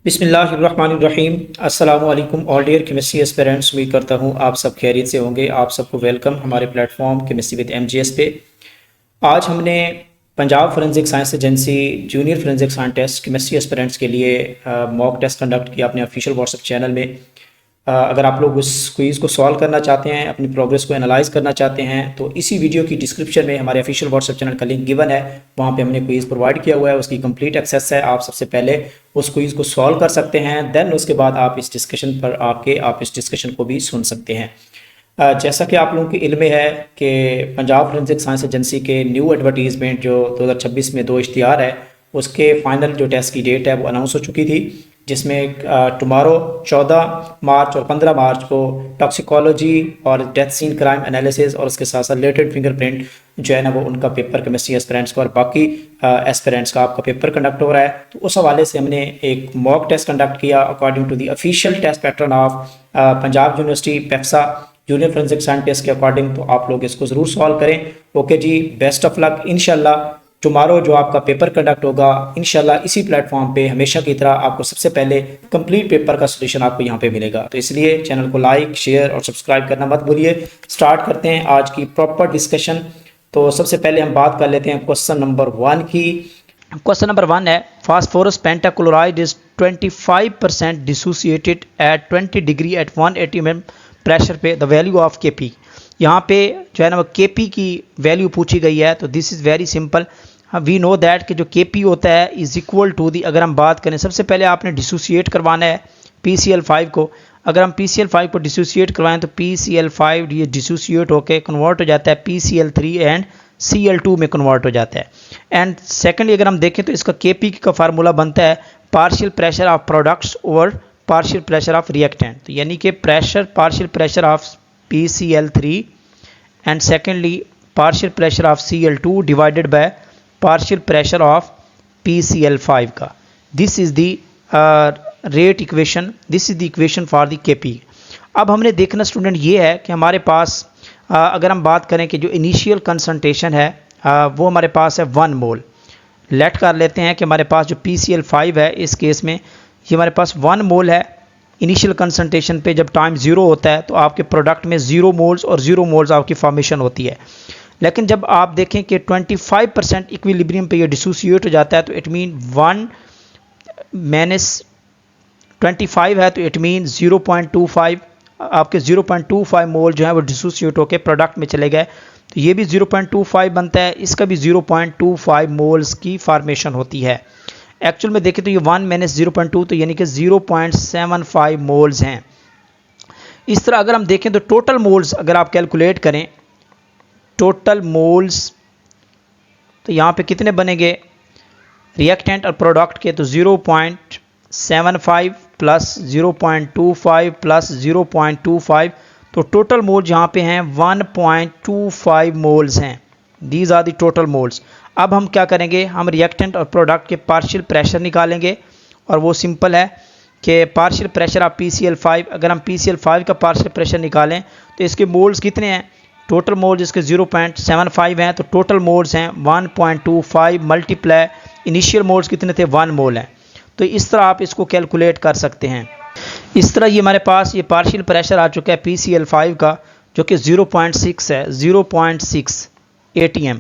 बिस्मिल्लाहिर्रहमानिर्रहीम। अस्सलामु अलैकुम ऑल डियर केमिस्ट्री एस्पिरेंट्स। उम्मीद करता हूँ आप सब खैरियत से होंगे। आप सबको वेलकम हमारे प्लेटफॉर्म केमिस्ट्री विद एमजीएस पे। आज हमने Punjab forensic science agency junior forensic scientist chemistry aspirants के लिए मॉक टेस्ट कंडक्ट किया अपने ऑफिशियल व्हाट्सएप चैनल में। अगर आप लोग उस क्विज़ को सॉल्व करना चाहते हैं, अपनी प्रोग्रेस को एनालाइज करना चाहते हैं, तो इसी वीडियो की डिस्क्रिप्शन में हमारे ऑफिशियल व्हाट्सएप चैनल का लिंक गिवन है। वहाँ पे हमने क्विज़ प्रोवाइड किया हुआ है, उसकी कंप्लीट एक्सेस है। आप सबसे पहले उस क्विज़ को सॉल्व कर सकते हैं, देन उसके बाद आप इस डिस्कशन पर आप इस डिस्कशन को भी सुन सकते हैं। जैसा कि आप लोगों के इल्म में है कि पंजाब फोरेंसिक साइंस एजेंसी के न्यू एडवर्टीज़मेंट जो 2026 में 2 इश्तिहार है, उसके फाइनल जो टेस्ट की डेट है वो अनाउंस हो चुकी थी, जिसमें टुमारो 14 मार्च और 15 मार्च को टॉक्सिकोलॉजी और डेथ सीन क्राइम एनालिसिस और उसके साथ साथ रिलेटेड फिंगरप्रिंट जो है ना वो उनका पेपर केमिस्ट्री एस्पिरेंट्स का और बाकी एस्पिरेंट्स का आपका पेपर कंडक्ट हो रहा है। तो उस हवाले से हमने एक मॉक टेस्ट कंडक्ट किया according to the official test pattern of Punjab university पेप्सा जूनियर फोरेंसिक साइंटिस्ट के अकॉर्डिंग। तो आप लोग इसको ज़रूर सॉल्व करें। ओके जी, बेस्ट ऑफ लक। इंशाल्लाह टुमारो जो आपका पेपर कंडक्ट होगा, इंशाल्लाह इसी प्लेटफॉर्म पे हमेशा की तरह आपको सबसे पहले कंप्लीट पेपर का सोल्यूशन आपको यहाँ पे मिलेगा। तो इसलिए चैनल को लाइक, शेयर और सब्सक्राइब करना मत भूलिए। स्टार्ट करते हैं आज की प्रॉपर डिस्कशन। तो सबसे पहले हम बात कर लेते हैं क्वेश्चन नंबर 1 की। क्वेश्चन नंबर 1 है, phosphorus pentachloride is 25% dissociated at 20 degree at 180 mm pressure पे, द वैल्यू ऑफ Kp। यहाँ पे जो है ना वो Kp की वैल्यू पूछी गई है। तो this is very simple. We know that कि जो Kp होता है इज इक्वल टू दी, अगर हम बात करें सबसे पहले आपने डिसोसिएट करवाना है PCl5 को। अगर हम PCl5 को डिसोसिएट करवाएं तो PCl5 ये डिसोसिएट होकर कन्वर्ट हो जाता है PCl3 एंड Cl2 में कन्वर्ट हो जाता है। एंड सेकेंडली अगर हम देखें तो इसका Kp का फार्मूला बनता है partial pressure of products over partial pressure of reactant. तो यानी कि partial pressure of PCl3 and secondly partial pressure of Cl2 divided by partial pressure of PCl5 का। This is the rate equation, this is the equation for the Kp। अब हमने देखना student ये है कि हमारे पास अगर हम बात करें कि जो इनिशियल कंसंट्रेशन है वो हमारे पास है 1 मोल। लेट कर लेते हैं कि हमारे पास जो PCl5 है इस केस में ये हमारे पास 1 मोल है इनिशियल कंसंट्रेशन पे। जब टाइम 0 होता है तो आपके प्रोडक्ट में 0 मोल्स और 0 मोल्स आपकी फॉर्मेशन होती है। लेकिन जब आप देखें कि 25% इक्विलिब्रियम पे ये डिसोसिएट हो जाता है तो इट मीन 1 माइनस 25 है तो इट मीन 0.25 आपके 0.25 मोल जो है वो डिसोसिएट होकर प्रोडक्ट में चले गए। तो ये भी 0.25 बनता है, इसका भी 0.25 मोल्स की फॉर्मेशन होती है। एक्चुअल में देखें तो ये 1 माइनस 0.2 तो यानी कि 0.75 मोल्स हैं। इस तरह अगर हम देखें तो टोटल मोल्स अगर आप कैलकुलेट करें, टोटल मोल्स तो यहाँ पे कितने बनेंगे रिएक्टेंट और प्रोडक्ट के, तो 0.75 प्लस 0.25 प्लस 0.25, तो टोटल मोल्स यहाँ पे हैं 1.25 मोल्स हैं। These are the total moles. अब हम क्या करेंगे, हम रिएक्टेंट और प्रोडक्ट के पार्शियल प्रेशर निकालेंगे और वो सिंपल है कि पार्शियल प्रेशर ऑफ PCl5। अगर हम PCl5 का पार्शियल प्रेशर निकालें तो इसके मोल्स कितने हैं, टोटल मोल्स इसके 0.75 हैं, तो टोटल मोल्स हैं 1.25 मल्टीप्लाई इनिशियल मोल्स कितने थे 1 मोल हैं। तो इस तरह आप इसको कैलकुलेट कर सकते हैं। इस तरह ये हमारे पास ये पार्शियल प्रेशर आ चुका है PCl5 का जो कि 0.6 है, 0.6 ATM।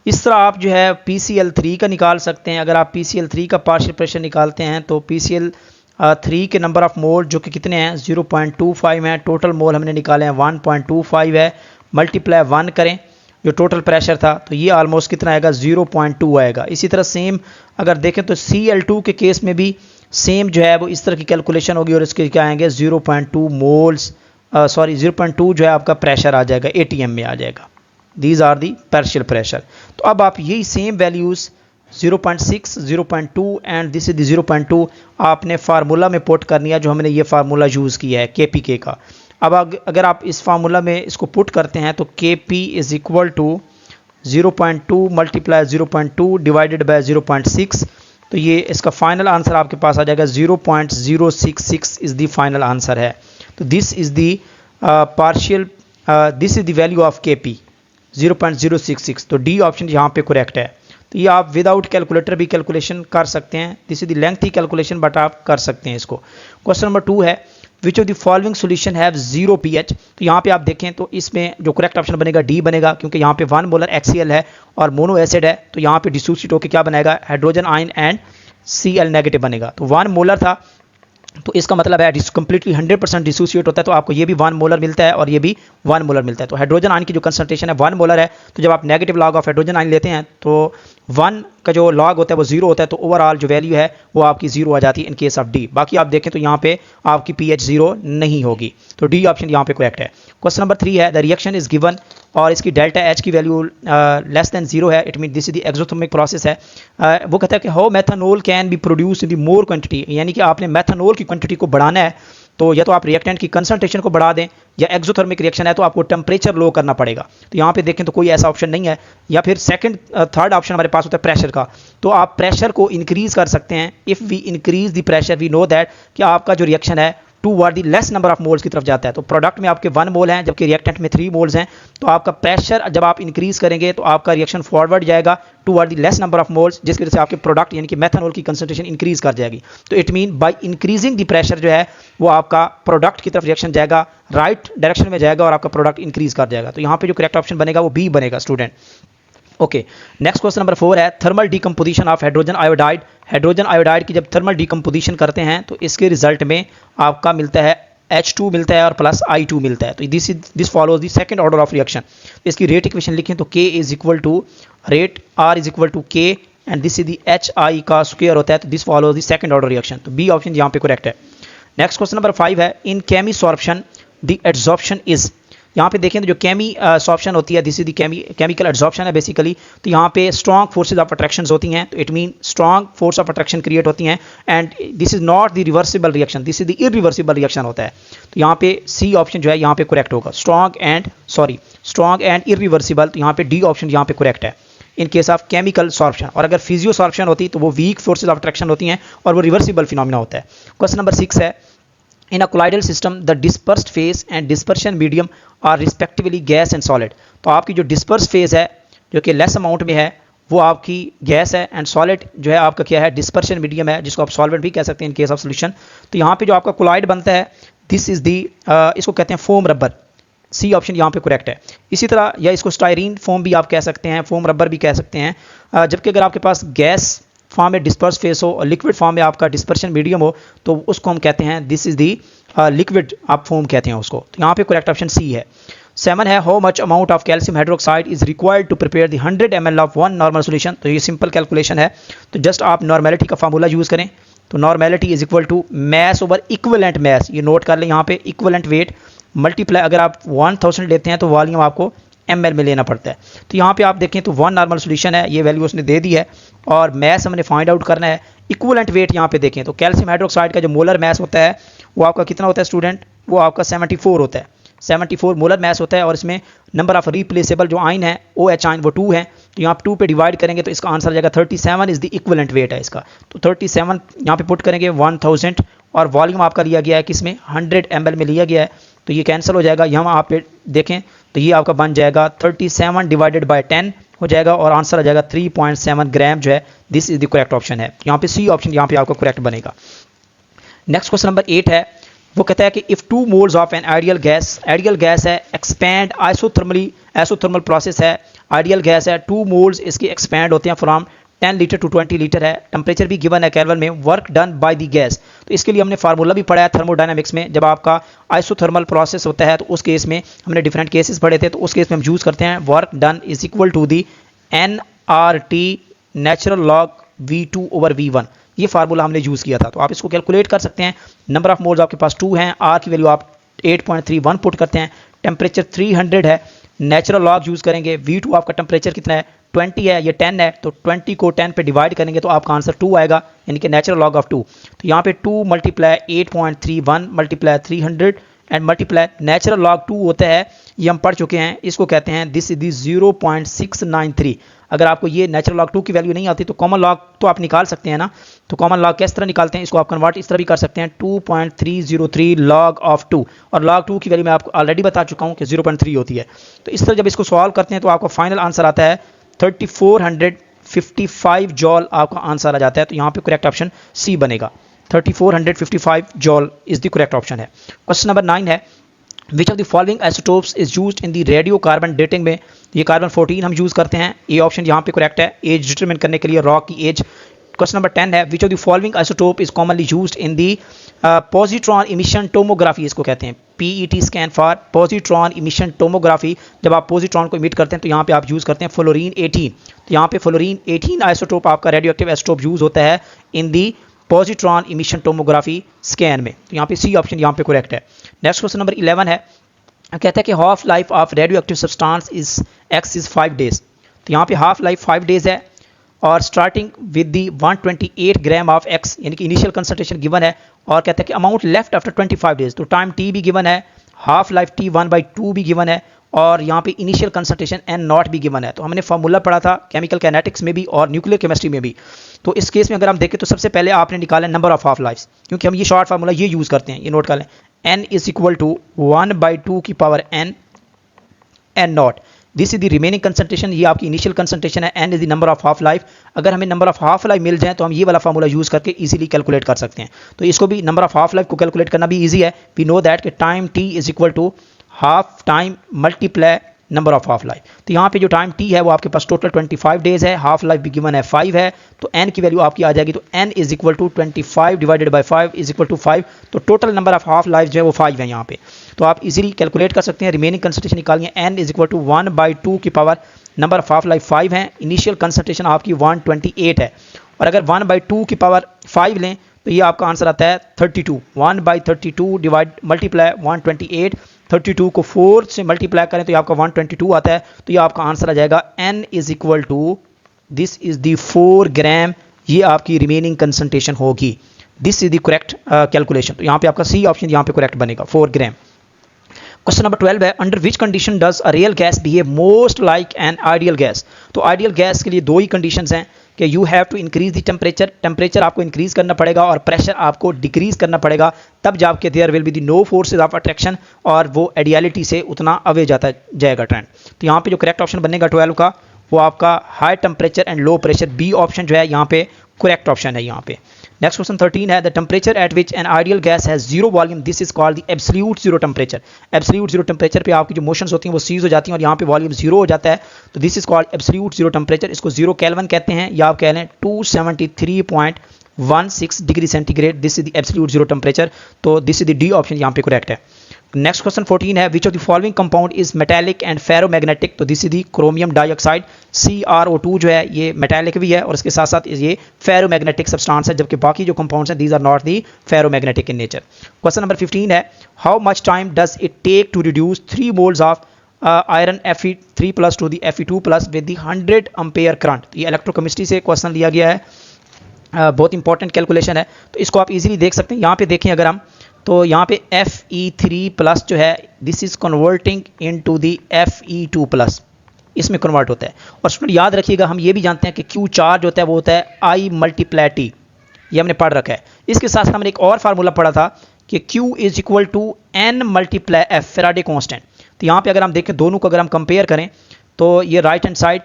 इस तरह आप जो है PCl3 का निकाल सकते हैं। अगर आप PCl3 का पार्शियल प्रेशर निकालते हैं तो PCl3 के नंबर ऑफ मोल जो कि कितने हैं 0.25 हैं, टोटल मोल हमने निकाले हैं 1.25 है, मल्टीप्लाई 1 करें जो टोटल प्रेशर था तो ये ऑलमोस्ट कितना आएगा 0.2 आएगा। इसी तरह सेम अगर देखें तो Cl2 के केस में भी सेम जो है वो इस तरह की कैलकुलेशन होगी और इसके क्या आएंगे 0.2 मोल्स 0.2 जो है आपका प्रेशर आ जाएगा ATM में आ जाएगा। These are the partial pressure. तो अब आप यही same values 0.6, 0.2 and this is 0.2 आपने फार्मूला में पुट करनी है जो हमने ये फार्मूला यूज़ किया है KPK का। अब अगर आप इस फार्मूला में इसको पुट करते हैं तो Kp is equal to 0.2 multiply 0.2 divided by 0.6, तो ये इसका फाइनल आंसर आपके पास आ जाएगा 0.066 इज़ दी फाइनल आंसर है। तो this is the partial this is the value of Kp 0.066। तो डी ऑप्शन यहाँ पे करेक्ट है। तो ये आप विदाउट कैलकुलेटर भी कैलकुलेशन कर सकते हैं। This is the lengthy calculation but आप कर सकते हैं इसको। क्वेश्चन नंबर 2 है which of the following solution have 0 pH। तो यहाँ पे आप देखें तो इसमें जो करेक्ट ऑप्शन बनेगा डी बनेगा, क्योंकि यहाँ पे 1 मोलर HCl है और मोनो एसिड है, तो यहाँ पे डिसोसिएट होकर क्या बनाएगा, hydrogen ion and Cl negative बनेगा। तो 1 मोलर था तो इसका मतलब है कंप्लीटली 100% डिसोसिएट होता है, तो आपको ये भी 1 मोलर मिलता है और ये भी 1 मोलर मिलता है। तो हाइड्रोजन आयन की जो कंसंट्रेशन है 1 मोलर है, तो जब आप negative log of hydrogen ion लेते हैं तो 1 का जो लॉग होता है वो 0 होता है, तो ओवरऑल जो वैल्यू है वो आपकी 0 आ जाती है इन केस ऑफ डी। बाकी आप देखें तो यहाँ पे आपकी pH 0 नहीं होगी, तो डी ऑप्शन यहाँ पे करेक्ट है। क्वेश्चन नंबर 3 है द रिएक्शन इज गिवन और इसकी डेल्टा H की वैल्यू लेस देन 0 है, it mean this is the exothermic process है। वो कहता है कि how methanol can be produce in the more quantity, यानी कि आपने मेथनॉल की क्वांटिटी को बढ़ाना है तो या तो आप रिएक्टेंट की कंसंट्रेशन को बढ़ा दें, या एक्सोथर्मिक रिएक्शन है तो आपको टेम्परेचर लो करना पड़ेगा। तो यहाँ पे देखें तो कोई ऐसा ऑप्शन नहीं है, या फिर थर्ड ऑप्शन हमारे पास होता है प्रेशर का। तो आप प्रेशर को इंक्रीज कर सकते हैं। If we increase the pressure we know that कि आपका जो रिएक्शन है toward the less number of moles की तरफ जाता है। तो प्रोडक्ट में आपके 1 मोल हैं जबकि रिएक्टेंट में 3 मोल्स हैं, तो आपका प्रेशर जब आप इंक्रीज करेंगे तो आपका रिएक्शन फॉरवर्ड जाएगा toward the less number of moles, जिसकी वजह से आपके प्रोडक्ट यानी कि मेथनॉल की कंसंट्रेशन इंक्रीज कर जाएगी। तो it mean by increasing the pressure जो है वो आपका प्रोडक्ट की तरफ रिएक्शन जाएगा, राइट डायरेक्शन में जाएगा और आपका प्रोडक्ट इंक्रीज कर जाएगा। तो यहाँ पे जो करेक्ट ऑप्शन बनेगा वो बी बनेगा student. Okay, next question number 4 है thermal decomposition of hydrogen iodide. Hydrogen iodide की जब थर्मल डिकम्पोजिशन करते हैं तो इसके रिजल्ट में आपका मिलता है H2 मिलता है और प्लस I2 मिलता है। तो this follows the second order of reaction. इसकी रेट इक्वेशन लिखें तो K is equal to rate R is equal to K and this is the HI का स्क्वायर होता है, तो this follows the second order reaction. तो B option यहाँ पे करेक्ट है। नेक्स्ट क्वेश्चन नंबर 5 है in chemisorption the adsorption is. यहाँ पे देखें तो जो केमिसॉर्प्शन होती है this is the chemical adsorption है बेसिकली। तो यहाँ पे स्ट्रॉन्ग फोर्सेज ऑफ अट्रैक्शन होती हैं, तो it mean strong force of attraction create होती हैं and this is not the reversible reaction, this is the irreversible reaction होता है। तो यहाँ पे सी ऑप्शन जो है यहाँ पे करेक्ट होगा, स्ट्रॉन्ग एंड इरिवर्सिबल। तो यहाँ पे डी ऑप्शन यहाँ पे करेक्ट है in case of chemical sorption. और अगर फिजियो सॉर्प्शन होती तो वो वीक फोर्सेज ऑफ अट्रैक्शन होती हैं और वो रिवर्सिबल फिनोमिना होता है। क्वेश्चन नंबर 6 है in a colloidal system the dispersed phase and dispersion medium are respectively gas and solid. तो आपकी जो डिस्पर्स फेज है जो कि लेस अमाउंट में है वो आपकी गैस है एंड सॉलिड जो है आपका क्या है, डिस्पर्शन मीडियम है, जिसको आप सॉल्वेंट भी कह सकते हैं इन केस ऑफ सोल्यूशन। तो यहाँ पे जो आपका कोलाइड बनता है दिस इज दी इसको कहते हैं फोम रबर, सी ऑप्शन यहाँ पे करेक्ट है। इसी तरह या इसको स्टायरीन फोम भी आप कह सकते हैं, फोम रबर भी कह सकते हैं। जबकि अगर आपके पास गैस फॉर्म में डिस्पर्स फेस हो और लिक्विड फॉर्म में आपका डिस्पर्शन मीडियम हो तो उसको हम कहते हैं दिस इज दी लिक्विड आप फोम कहते हैं उसको। तो यहाँ पे करेक्ट ऑप्शन सी है। 7 है how much amount of calcium hydroxide is required to prepare the 100 ml of 1 normal solution. तो ये सिंपल कैलकुलेशन है, तो जस्ट आप नॉर्मेलिटी का फार्मूला यूज़ करें। तो normality is equal to mass over equivalent mass, ये नोट कर लें यहाँ पे इक्विवेलेंट वेट मल्टीप्लाई, अगर आप 1000 लेते हैं तो वॉल्यूम आपको ml में लेना पड़ता है। तो यहाँ पे आप देखें तो 1 नॉर्मल सोल्यूशन है, ये वैल्यू उसने दे दी है और मैस हमने फाइंड आउट करना है। इक्विवेलेंट वेट यहाँ पे देखें तो कैल्शियम हाइड्रोक्साइड का जो मोलर मैस होता है वो आपका कितना होता है स्टूडेंट, वो आपका 74 होता है, 74 मोलर मैस होता है और इसमें नंबर ऑफ रिप्लेसेबल जो आइन है OH आइन वो 2 है। तो यहाँ पे 2 पे डिवाइड करेंगे तो इसका आंसर आ जाएगा 37 इज द इक्विवेलेंट वेट है इसका। तो 37 यहाँ पे पुट करेंगे 1000 और वॉल्यूम आपका लिया गया है किसमें 100 ml में लिया गया है, तो ये कैंसिल हो जाएगा। यहाँ आप देखें तो ये आपका बन जाएगा 37 डिवाइडेड बाय 10 हो जाएगा और आंसर आ जाएगा 3.7 ग्राम जो है, this is the correct option है। यहाँ पे सी ऑप्शन यहाँ पे आपका करेक्ट बनेगा। नेक्स्ट क्वेश्चन नंबर 8 है, वो कहता है कि if 2 moles of N ideal gas है एक्सपैंड आइसोथर्मल प्रोसेस है, आइडियल गैस है 2 मोल्स इसके एक्सपैंड होते हैं फ्रॉम 10 लीटर टू 20 लीटर है, टेम्परेचर भी गिवन है केल्विन में, work done by the gas. तो इसके लिए हमने फार्मूला भी पढ़ा है थर्मोडायनामिक्स में, जब आपका आइसोथर्मल प्रोसेस होता है तो उस केस में हमने डिफरेंट केसेस पढ़े थे, तो उस केस में हम यूज़ करते हैं work done is equal to the NRT natural log V2 over V1, ये फार्मूला हमने यूज़ किया था। तो आप इसको कैलकुलेट कर सकते हैं। नंबर ऑफ मोल्स आपके पास 2 हैं, R की वैल्यू आप 8.31 पुट करते हैं, टेम्परेचर 300 है, नेचुरल लॉग यूज़ करेंगे, V2 आपका टेम्परेचर कितना है 20 है, ये 10 है, तो 20 को 10 पे डिवाइड करेंगे तो आपका आंसर 2 आएगा, यानी कि नेचुरल लॉग ऑफ 2। तो यहाँ पे 2 multiply 8.31 multiply 300 and multiply natural log 2 होता है, ये हम पढ़ चुके हैं, इसको कहते हैं दिस इज दी 0.693। अगर आपको ये नेचुरल लॉग 2 की वैल्यू नहीं आती तो कॉमन लॉग तो आप निकाल सकते हैं ना। तो कॉमन लॉग किस तरह निकालते हैं, इसको आप कन्वर्ट इस तरह भी कर सकते हैं 2.303 लॉग ऑफ 2, और लॉग 2 की वैल्यू मैं आपको ऑलरेडी बता चुका हूँ कि 0.3 होती है। तो इस तरह जब इसको सॉल्व करते हैं तो आपका फाइनल आंसर आता है 3455 जॉल आपका आंसर आ जाता है। तो यहाँ पे करेक्ट ऑप्शन सी बनेगा, 3455 जॉल इज द करेक्ट ऑप्शन है। क्वेश्चन नंबर 9 है, which of the following isotopes is used in the radio carbon dating में। ये कार्बन 14 हम यूज़ करते हैं, ए ऑप्शन यहाँ पे करेक्ट है, एज डिटरमिन करने के लिए रॉक की एज। क्वेश्चन नंबर 10 है, which of the following isotope is commonly used in the positron emission tomography, इसको कहते हैं PET scan for positron emission tomography. जब आप पॉजिट्रॉन को इमिट करते हैं तो यहाँ पे आप यूज़ करते हैं फ्लोरीन 18। तो यहाँ पे फ्लोरीन 18 आइसोटोप आपका रेडियो एक्टिव आइसोटोप यूज़ होता है इन दी पॉजिट्रॉन इमिशन टोमोग्राफी स्कैन में। तो यहाँ पे सी ऑप्शन यहाँ पे करेक्ट है। नेक्स्ट क्वेश्चन नंबर 11 है, कहता है कि half life of radio active substance is x is 5 days. तो यहाँ पे हाफ लाइफ 5 डेज है और starting with the 128 gram of x, यानी कि इनिशियल कंसंट्रेशन गिवन है, और कहता है कि अमाउंट लेफ्ट आफ्टर 25 डेज। तो टाइम टी भी गिवन है, हाफ लाइफ टी 1/2 भी गिवन है, और यहाँ पे इनिशियल कंसंट्रेशन N0 भी गिवन है। तो हमने फार्मूला पढ़ा था केमिकल काइनेटिक्स में भी और न्यूक्लियर केमिस्ट्री में भी। तो इस केस में अगर हम देखें तो सबसे पहले आपने निकाला नंबर ऑफ हाफ लाइफ्स, क्योंकि हम ये शॉर्ट फार्मूला ये यूज़ करते हैं, ये नोट कर लें, n इज इक्वल टू 1/2 की power n N0। This is the remaining concentration, ये आपकी इनिशियल कंसंट्रेशन है, n is the number of half life. अगर हमें नंबर ऑफ हाफ लाइफ मिल जाए तो हम ये वाला फार्मूला यूज़ करके इजीली कैलकुलेट कर सकते हैं। तो इसको भी नंबर ऑफ हाफ लाइफ को कैलकुलेट करना भी ईजी है। वी नो दैट कि time t is equal to half time multiply number of half life. तो यहाँ पे जो टाइम t है वो आपके पास टोटल 25 डेज है, हाफ लाइफ भी गिवन है 5 है, तो n की वैल्यू आपकी आ जाएगी। तो n is equal to 25 divided by 5 is equal to 5। तो total number of half life जो है वो 5 है यहाँ पे। तो आप इजीली कैलकुलेट कर सकते हैं, रिमेनिंग कंसंट्रेशन निकालिए, n इज इक्वल टू 1/2 की power number of half life 5 है, इनिशियल कंसंट्रेशन आपकी 128 है, और अगर 1/2 की पावर 5 लें तो ये आपका आंसर आता है 32। 1/32 डिवाइड मल्टीप्लाई 128, 32 को 4 से मल्टीप्लाई करें तो ये आपका 122 आता है। तो ये आपका आंसर आ जाएगा n is equal to, this is the 4 gram, ये आपकी रिमेनिंग कंसंट्रेशन होगी। This is the correct calculation. तो यहाँ पे आपका सी ऑप्शन यहाँ पे करेक्ट बनेगा, 4 ग्राम। क्वेश्चन नंबर 12 है, under which condition does a real gas behave most like an ideal gas. तो आइडियल गैस के लिए दो ही कंडीशंस हैं कि you have to increase the temperature, temperature आपको इंक्रीज करना पड़ेगा और प्रेशर आपको डिक्रीज करना पड़ेगा, तब जाके there will be the no forces of attraction, और वो आइडियलिटी से उतना अवे जाता जाएगा ट्रेंड। तो यहाँ पे जो करेक्ट ऑप्शन बनेगा 12 का वो आपका high temperature and low pressure, B option जो है यहाँ पे करेक्ट ऑप्शन है यहाँ पे। नेक्स्ट क्वेश्चन 13 है, the temperature at which N ideal gas has zero volume, this is called the absolute zero temperature. Absolute zero temperature पे आपकी जो मोशंस होती हैं वो सीज हो जाती हैं और यहाँ पे वॉल्यूम जीरो हो जाता है, तो this is called absolute zero temperature. इसको 0 केल्विन कहते हैं, या आप कह लें 273.16 degree centigrade, this is the absolute zero temperature. तो this is the D option यहाँ पे करेक्ट है। नेक्स्ट क्वेश्चन 14 है, which of the following compound is metallic and ferromagnetic. तो this is the chromium dioxide, CrO2 जो है ये metallic भी है और इसके साथ साथ ये फेरोमैग्नेटिक सब्सटेंस है, जबकि बाकी जो कंपाउंड्स हैं these are not the ferromagnetic in nature. Question number 15 है, how much time does it take to reduce 3 moles of iron Fe3+ to the Fe2+ with the 100 ampere current. ये electrochemistry से question लिया गया है, बहुत important calculation है, तो इसको आप इजीली देख सकते हैं। यहाँ पे देखें अगर हम, तो यहाँ पे Fe3+ जो है this is converting into the Fe2+, इसमें कन्वर्ट होता है। और स्टूडेंट याद रखिएगा, हम ये भी जानते हैं कि Q चार्ज होता है वो होता है I × T, ये हमने पढ़ रखा है। इसके साथ हमने एक और फार्मूला पढ़ा था कि Q is equal to N × F, Faraday constant. तो यहाँ पे अगर हम देखें दोनों को अगर हम कंपेयर करें तो ये राइट हैंड साइड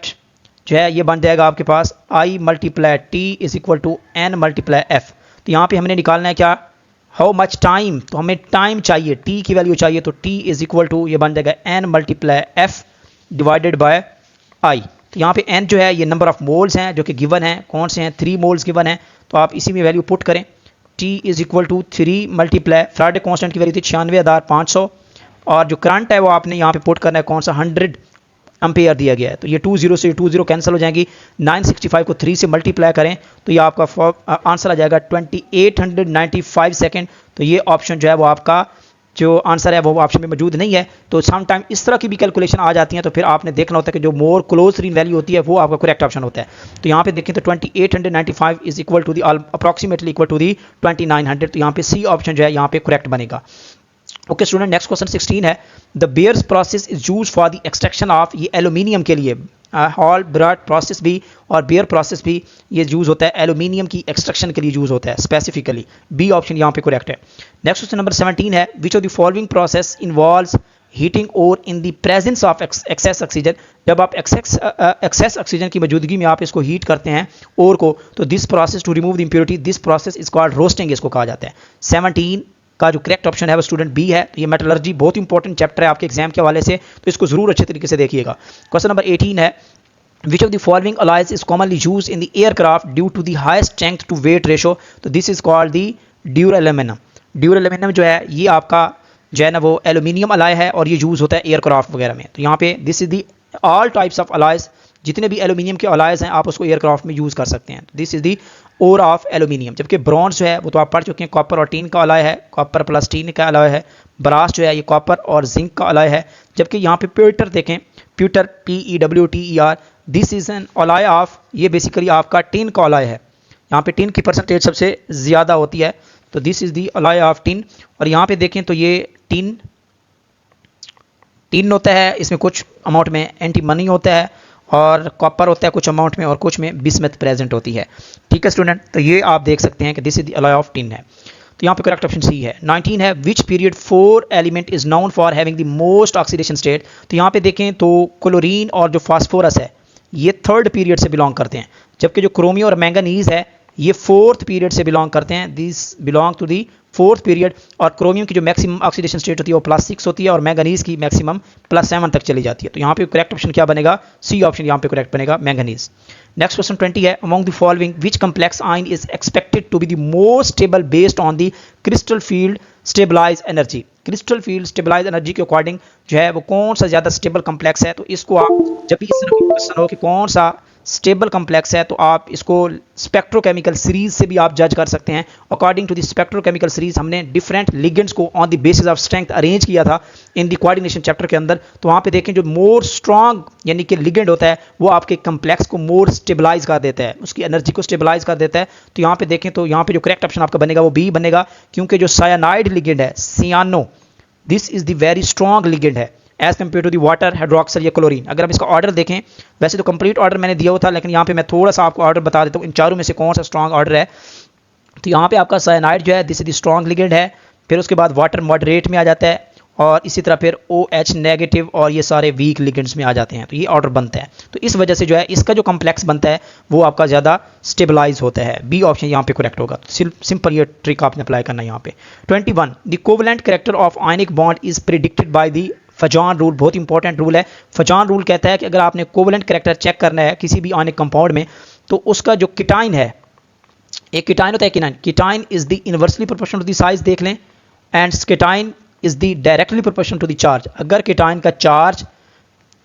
जो है ये बन जाएगा आपके पास I × T is equal to N × F। तो यहाँ पे हमने निकालना है क्या, हाउ मच टाइम, तो हमें टाइम चाहिए, T की वैल्यू चाहिए, तो T इज इक्वल टू ये बन जाएगा N × F divided by I। तो यहाँ पे N जो है ये नंबर ऑफ मोल्स हैं जो कि गिवन है, कौन से हैं, 3 मोल्स गिवन है, तो आप इसी में वैल्यू पुट करें। T is equal to 3 multiply Faraday constant की वैल्यू थी 96,500, और जो करंट है वो आपने यहाँ पे पुट करना है कौन सा, 100 एम्पेयर दिया गया है। तो ये 20 से 20 कैंसिल हो जाएंगी, 965 को 3 से मल्टीप्लाई करें तो ये आपका आंसर आ जाएगा 2895 सेकेंड। तो ये ऑप्शन जो है वो आपका जो आंसर है वो ऑप्शन में मौजूद नहीं है। तो सम टाइम इस तरह की भी कैलकुलेशन आ जाती हैं, तो फिर आपने देखना होता है कि जो मोर क्लोजली वैल्यू होती है वो आपका करेक्ट ऑप्शन होता है। तो यहाँ पे देखें तो 2895 is equal to the approximately equal to the 2900। तो यहाँ पे सी ऑप्शन जो है यहाँ पे करेक्ट बनेगा। ओके स्टूडेंट, नेक्स्ट क्वेश्चन 16 है, the bears process is use for the extraction of, ये एल्यूमिनियम के लिए हॉल ब्रड प्रोसेस भी और बेयर प्रोसेस भी ये यूज होता है, एल्यूमिनियम की एक्सट्रैक्शन के लिए यूज होता है स्पेसिफिकली, बी ऑप्शन यहाँ पे करेक्ट है। नेक्स्ट क्वेश्चन नंबर 17 है, which of the following process involves heating और in the presence of excess oxygen, जब आप एक्सेस ऑक्सीजन की मौजूदगी में आप इसको हीट करते हैं और को, तो this process to remove the impurity, this process is called roasting, इसको कहा जाता है। 17 का जो करेक्ट ऑप्शन है वो स्टूडेंट बी है। तो ये मेटलर्जी बहुत इंपॉर्टेंट चैप्टर है आपके एग्जाम के हवाले से, तो इसको जरूर अच्छे तरीके से देखिएगा। क्वेश्चन नंबर 18 है, Which of the following alloys is commonly used in the aircraft due to the high strength to weight ratio? तो this is called the ड्यूरेलुमिनम। ड्यूरेलुमिनम जो है ये आपका जो है ना वो एल्यूमिनियम अलाय है और ये यूज़ होता है एयरक्राफ्ट वगैरह में। तो यहाँ पे this is the all types of alloys, जितने भी एल्यूमिनियम के अलायज हैं आप उसको एयरक्राफ्ट में यूज़ कर सकते हैं। This is the ore of aluminium. जबकि ब्रॉन्ज जो है वो तो आप पढ़ चुके हैं, कॉपर और टीन का अलाय है, कॉपर प्लस टीन का अलाय है। ब्रास जो है ये कॉपर और जिंक का अलाय है। जबकि यहाँ पे प्यूटर देखें, pewter PEWTER, this is an ally of, ये बेसिकली आपका टिन का अलाय है। यहाँ पे टिन की परसेंटेज सबसे ज़्यादा होती है, तो this is the ally of tin. और यहाँ पे देखें तो ये टिन होता है, इसमें कुछ अमाउंट में एंटीमनी होता है और कॉपर होता है कुछ अमाउंट में और कुछ में बिस्मथ प्रेजेंट होती है। ठीक है स्टूडेंट, तो ये आप देख सकते हैं कि this is the ally of tin है। तो यहाँ पे करेक्ट ऑप्शन सी है। 19 है, which period 4 element is known for having the most oxidation state. तो यहाँ पे देखें तो क्लोरीन और जो फास्फोरस है ये 3rd पीरियड से बिलोंग करते हैं, जबकि जो क्रोमियम और मैंगनीज है ये 4th पीरियड से बिलोंग करते हैं। This belong to the 4th period. और क्रोमियम की जो मैक्सिमम ऑक्सीडेशन स्टेट होती है वो +6 होती है और मैंगनीज की मैक्सिमम +7 तक चली जाती है। तो यहाँ पे करेक्ट ऑप्शन क्या बनेगा? सी ऑप्शन यहाँ पे करेक्ट बनेगा, मैंगनीज। नेक्स्ट क्वेश्चन 20 है, among the following which complex ion is expected to be the most stable based on the crystal field stabilize energy. Crystal field stabilize energy के according जो है वो कौन सा ज़्यादा स्टेबल कम्प्लेक्स है। तो इसको आप जब भी इस तरह का क्वेश्चन हो कि कौन सा स्टेबल कम्प्लेक्स है तो आप इसको स्पेक्ट्रोकेमिकल सीरीज से भी आप जज कर सकते हैं। According to the spectrochemical series हमने डिफरेंट लिगेंड्स को on the basis of strength arrange किया था इन द कोऑर्डिनेशन चैप्टर के अंदर। तो वहाँ पे देखें जो मोर स्ट्रॉन्ग यानी कि लिगेंड होता है वो आपके कम्प्लेक्स को मोर स्टेबलाइज कर देता है, उसकी एनर्जी को स्टेबलाइज कर देता है। तो यहाँ पे देखें तो यहाँ पे जो करेक्ट ऑप्शन आपका बनेगा वो बी बनेगा, क्योंकि जो सायानाइड लिगेंड है cyano, this is the very strong ligand है as compare to the water, hydroxyl या क्लोरीन। अगर हम इसका ऑर्डर देखें, वैसे तो कंप्लीट ऑर्डर मैंने दिया हुआ था, लेकिन यहाँ पे मैं थोड़ा सा आपको ऑर्डर बता देता हूँ इन चारों में से कौन सा स्ट्रॉन्ग ऑर्डर है। तो यहाँ पे आपका साइनाइड जो है this is the strong ligand है, फिर उसके बाद वाटर मॉडरेट में आ जाता है और इसी तरह फिर OH नेगेटिव और ये सारे वीक लिगेंड्स में आ जाते हैं। तो ये ऑर्डर बनता है, तो इस वजह से जो है इसका जो कम्प्लेक्स बनता है वो आपका ज़्यादा स्टेबलाइज होता है। बी ऑप्शन यहाँ पे करेक्ट होगा। सिंपल ये ट्रिक आपने अप्लाई करना है यहाँ पे। 21 the covalent character of ionic bond is predicted by the Fajan rule. बहुत इंपॉर्टेंट रूल है। फजान रूल कहता है कि अगर आपने कोवेलेंट कैरेक्टर चेक करना है किसी भी आयनिक कंपाउंड में, तो उसका जो कीटाइन है, एक कीटाइन होता है cation, cation is the inversely proportional to the size देख लें, and cation is the directly proportional to the charge. अगर कीटाइन का चार्ज,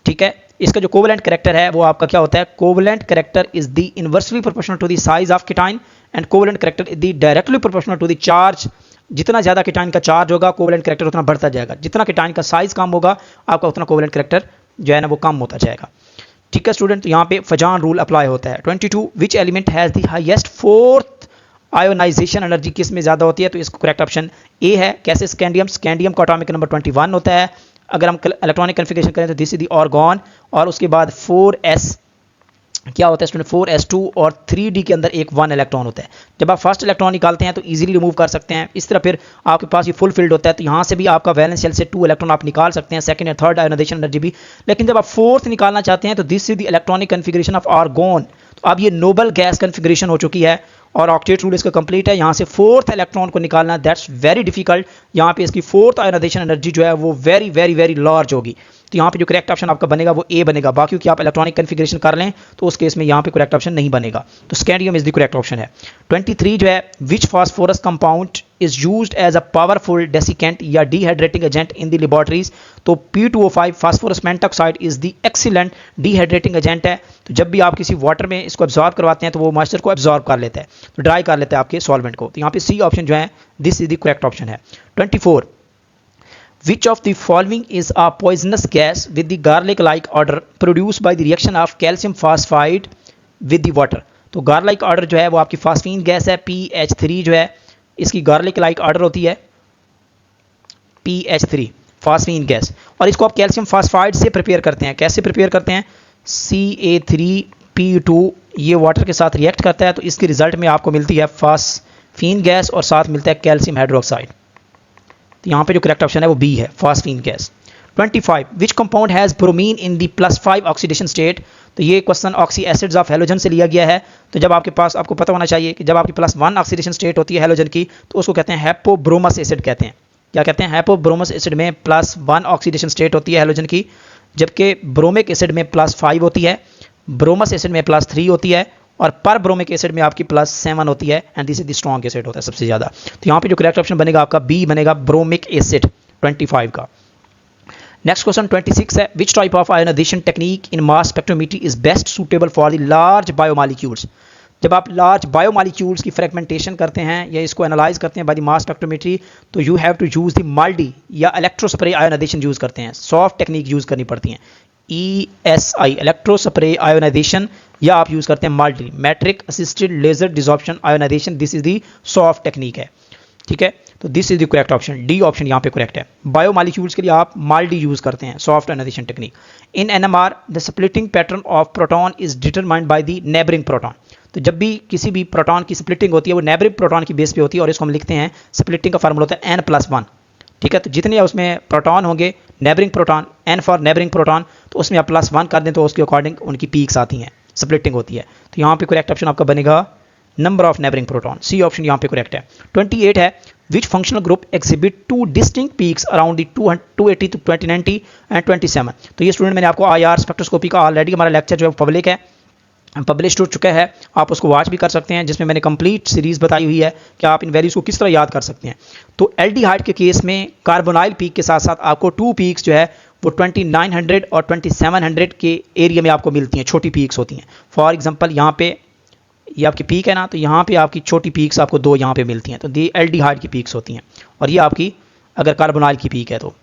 ठीक है, इसका जो कोवेलेंट कैरेक्टर है वो आपका क्या होता है? Covalent character is the inversely proportional to the size of cation and covalent character is the directly proportional to the charge. जितना ज़्यादा कीटाइन का चार्ज होगा कोवेलेंट कैरेक्टर उतना बढ़ता जाएगा, जितना कीटाइन का साइज कम होगा आपका उतना कोवेलेंट कैरेक्टर जो है ना वो कम होता जाएगा। ठीक है स्टूडेंट, तो यहाँ पे फजान रूल अप्लाई होता है। 22 which element has the highest 4th ionization energy, किस में ज़्यादा होती है? तो इसको करेक्ट ऑप्शन ए है। कैसे? स्कैंडियम। स्कैंडियम का एटॉमिक नंबर 21 होता है। अगर हम इलेक्ट्रॉनिक कन्फिगरेशन करें तो दिस इज द आर्गॉन, और उसके बाद 4s क्या होता है स्टूडेंट? 4s2 और 3d के अंदर एक 1 इलेक्ट्रॉन होता है। जब आप फर्स्ट इलेक्ट्रॉन निकालते हैं तो इजीली रिमूव कर सकते हैं। इस तरह फिर आपके पास ये फुल फील्ड होता है, तो यहाँ से भी आपका वैलेंस शेल से 2 इलेक्ट्रॉन आप निकाल सकते हैं, सेकंड या थर्ड आयोनाइजेशन एनर्जी भी। लेकिन जब आप 4th निकालना चाहते हैं तो this is the electronic configuration of argon. तो अब ये नोबल गैस कन्फिगरेशन हो चुकी है और ऑक्टेट रूल इसका कंप्लीट है। यहाँ से 4th इलेक्ट्रॉन को निकालना दैट्स वेरी डिफिकल्ट। यहाँ पे इसकी 4th आयोनाइजेशन एनर्जी जो है वो वेरी वेरी वेरी लार्ज होगी। तो यहाँ पे जो करेक्ट ऑप्शन आपका बनेगा वो ए बनेगा। बाकी की आप इलेक्ट्रॉनिक कन्फिगरेशन कर लें तो उस केस में यहाँ पे करेक्ट ऑप्शन नहीं बनेगा। तो scandium is the correct option है। 23 जो है, which phosphorus compound is used as a powerful desiccant या dehydrating agent in the laboratories. तो P2O5 phosphorus pentoxide is the excellent dehydrating agent है। तो जब भी आप किसी वाटर में इसको एब्जॉर्ब करवाते हैं तो वो मॉइस्चर को एब्जॉर्ब कर लेता है, तो ड्राई कर लेता है आपके सॉल्वेंट को। तो यहाँ पे सी ऑप्शन जो है this is the correct option है। 24 Which of the following is a poisonous gas with the garlic-like odor produced by the reaction of calcium phosphide with the water? तो garlic odor जो है वो आपकी phosphine gas है। PH3 जो है इसकी garlic-like odor होती है, PH3 फास्फीन गैस, और इसको आप कैल्शियम फास्फाइड से प्रिपेयर करते हैं। कैसे प्रिपेयर करते हैं? CA3P2 ये वाटर के साथ रिएक्ट करता है, तो इसके रिजल्ट में आपको मिलती है फास्फीन गैस और साथ मिलता है कैल्शियम हाइड्रोक्साइड। तो यहाँ पे जो करेक्ट ऑप्शन है वो बी है, phosphine gas. 25 which compound has bromine in the +5 oxidation state. तो ये question oxy acids of halogen से लिया गया है। तो जब आपके पास, आपको पता होना चाहिए कि जब आपकी +1 ऑक्सीडेशन स्टेट होती है हेलोजन की तो उसको कहते हैं हैपोब्रोमस एसिड कहते हैं। क्या कहते हैं? हैपोब्रोमस एसिड में +1 ऑक्सीडेशन स्टेट होती है हेलोजन की, जबकि ब्रोमिक एसिड में +5 होती है, ब्रोमस एसिड में +3 होती है और पर ब्रोमिक एसिड में आपकी +7 होती है। And this is the strong acid होता है सबसे ज़्यादा। तो यहाँ पे जो करेक्ट ऑप्शन बनेगा आपका बी बनेगा, ब्रोमिक एसिड 25 का। नेक्स्ट क्वेश्चन 26 है, which type of ionization technique in mass spectrometry is best suitable for the large biomolecules. जब आप लार्ज बायोमॉलिक्यूल्स की फ्रेगमेंटेशन करते हैं या इसको एनालाइज करते हैं बाय द मास स्पेक्ट्रोमेट्री, तो you have to use the MALDI या इलेक्ट्रोस्प्रे आयोनाइजेशन यूज़ करते हैं, सॉफ्ट टेक्निक यूज़ करनी पड़ती हैं, ESI इलेक्ट्रोस्प्रे आयोनाइजेशन, या आप यूज़ करते हैं MALDI matrix assisted laser desorption ionisation. This is the soft technique है, ठीक है। तो this is the correct option, D option यहाँ पे करेक्ट है। बायोमॉलिक्यूल्स के लिए आप माल्डी यूज़ करते हैं, soft ionization technique. In NMR the splitting pattern of proton is determined by the neighbouring proton. तो जब भी किसी भी प्रोटॉन की स्प्लिटिंग होती है वो नेबरिंग प्रोटॉन की बेस पे होती है और इसको हम लिखते हैं, स्प्लिटिंग का फार्मूला होता है N+1, ठीक है। तो जितने उसमें प्रोटॉन होंगे, neighbouring proton, N for neighbouring proton, तो उसमें आप +1 कर दें तो उसके अकॉर्डिंग उनकी पीक्स आती हैं, स्प्लिटिंग होती है। तो यहाँ पे करेक्ट ऑप्शन आपका बनेगा number of neighbouring proton, C option यहाँ पे करेक्ट है। 28 है, which functional group exhibit 2 distinct peaks around the 280 to 2090 and 27। तो ये स्टूडेंट, मैंने आपको IR स्पेक्ट्रोस्कोपी का ऑलरेडी हमारा लेक्चर जो है पब्लिक है, पब्लिश हो चुका है, आप उसको वॉच भी कर सकते हैं, जिसमें मैंने कंप्लीट सीरीज़ बताई हुई है कि आप इन वैल्यूज़ को किस तरह याद कर सकते हैं। तो एल्डिहाइड के केस में कार्बोनाइल पीक के साथ साथ आपको 2 पीक्स जो है वो 2900 और 2700 के एरिया में आपको मिलती हैं, छोटी पीक्स होती हैं। फॉर एग्जांपल यहाँ पे ये आपकी पीक है ना, तो यहाँ पे आपकी छोटी पीक्स आपको 2 यहाँ पे मिलती हैं, तो ये एल्डिहाइड की पीक्स होती हैं। और ये आपकी अगर कार्बोनाइल की पीक है तो,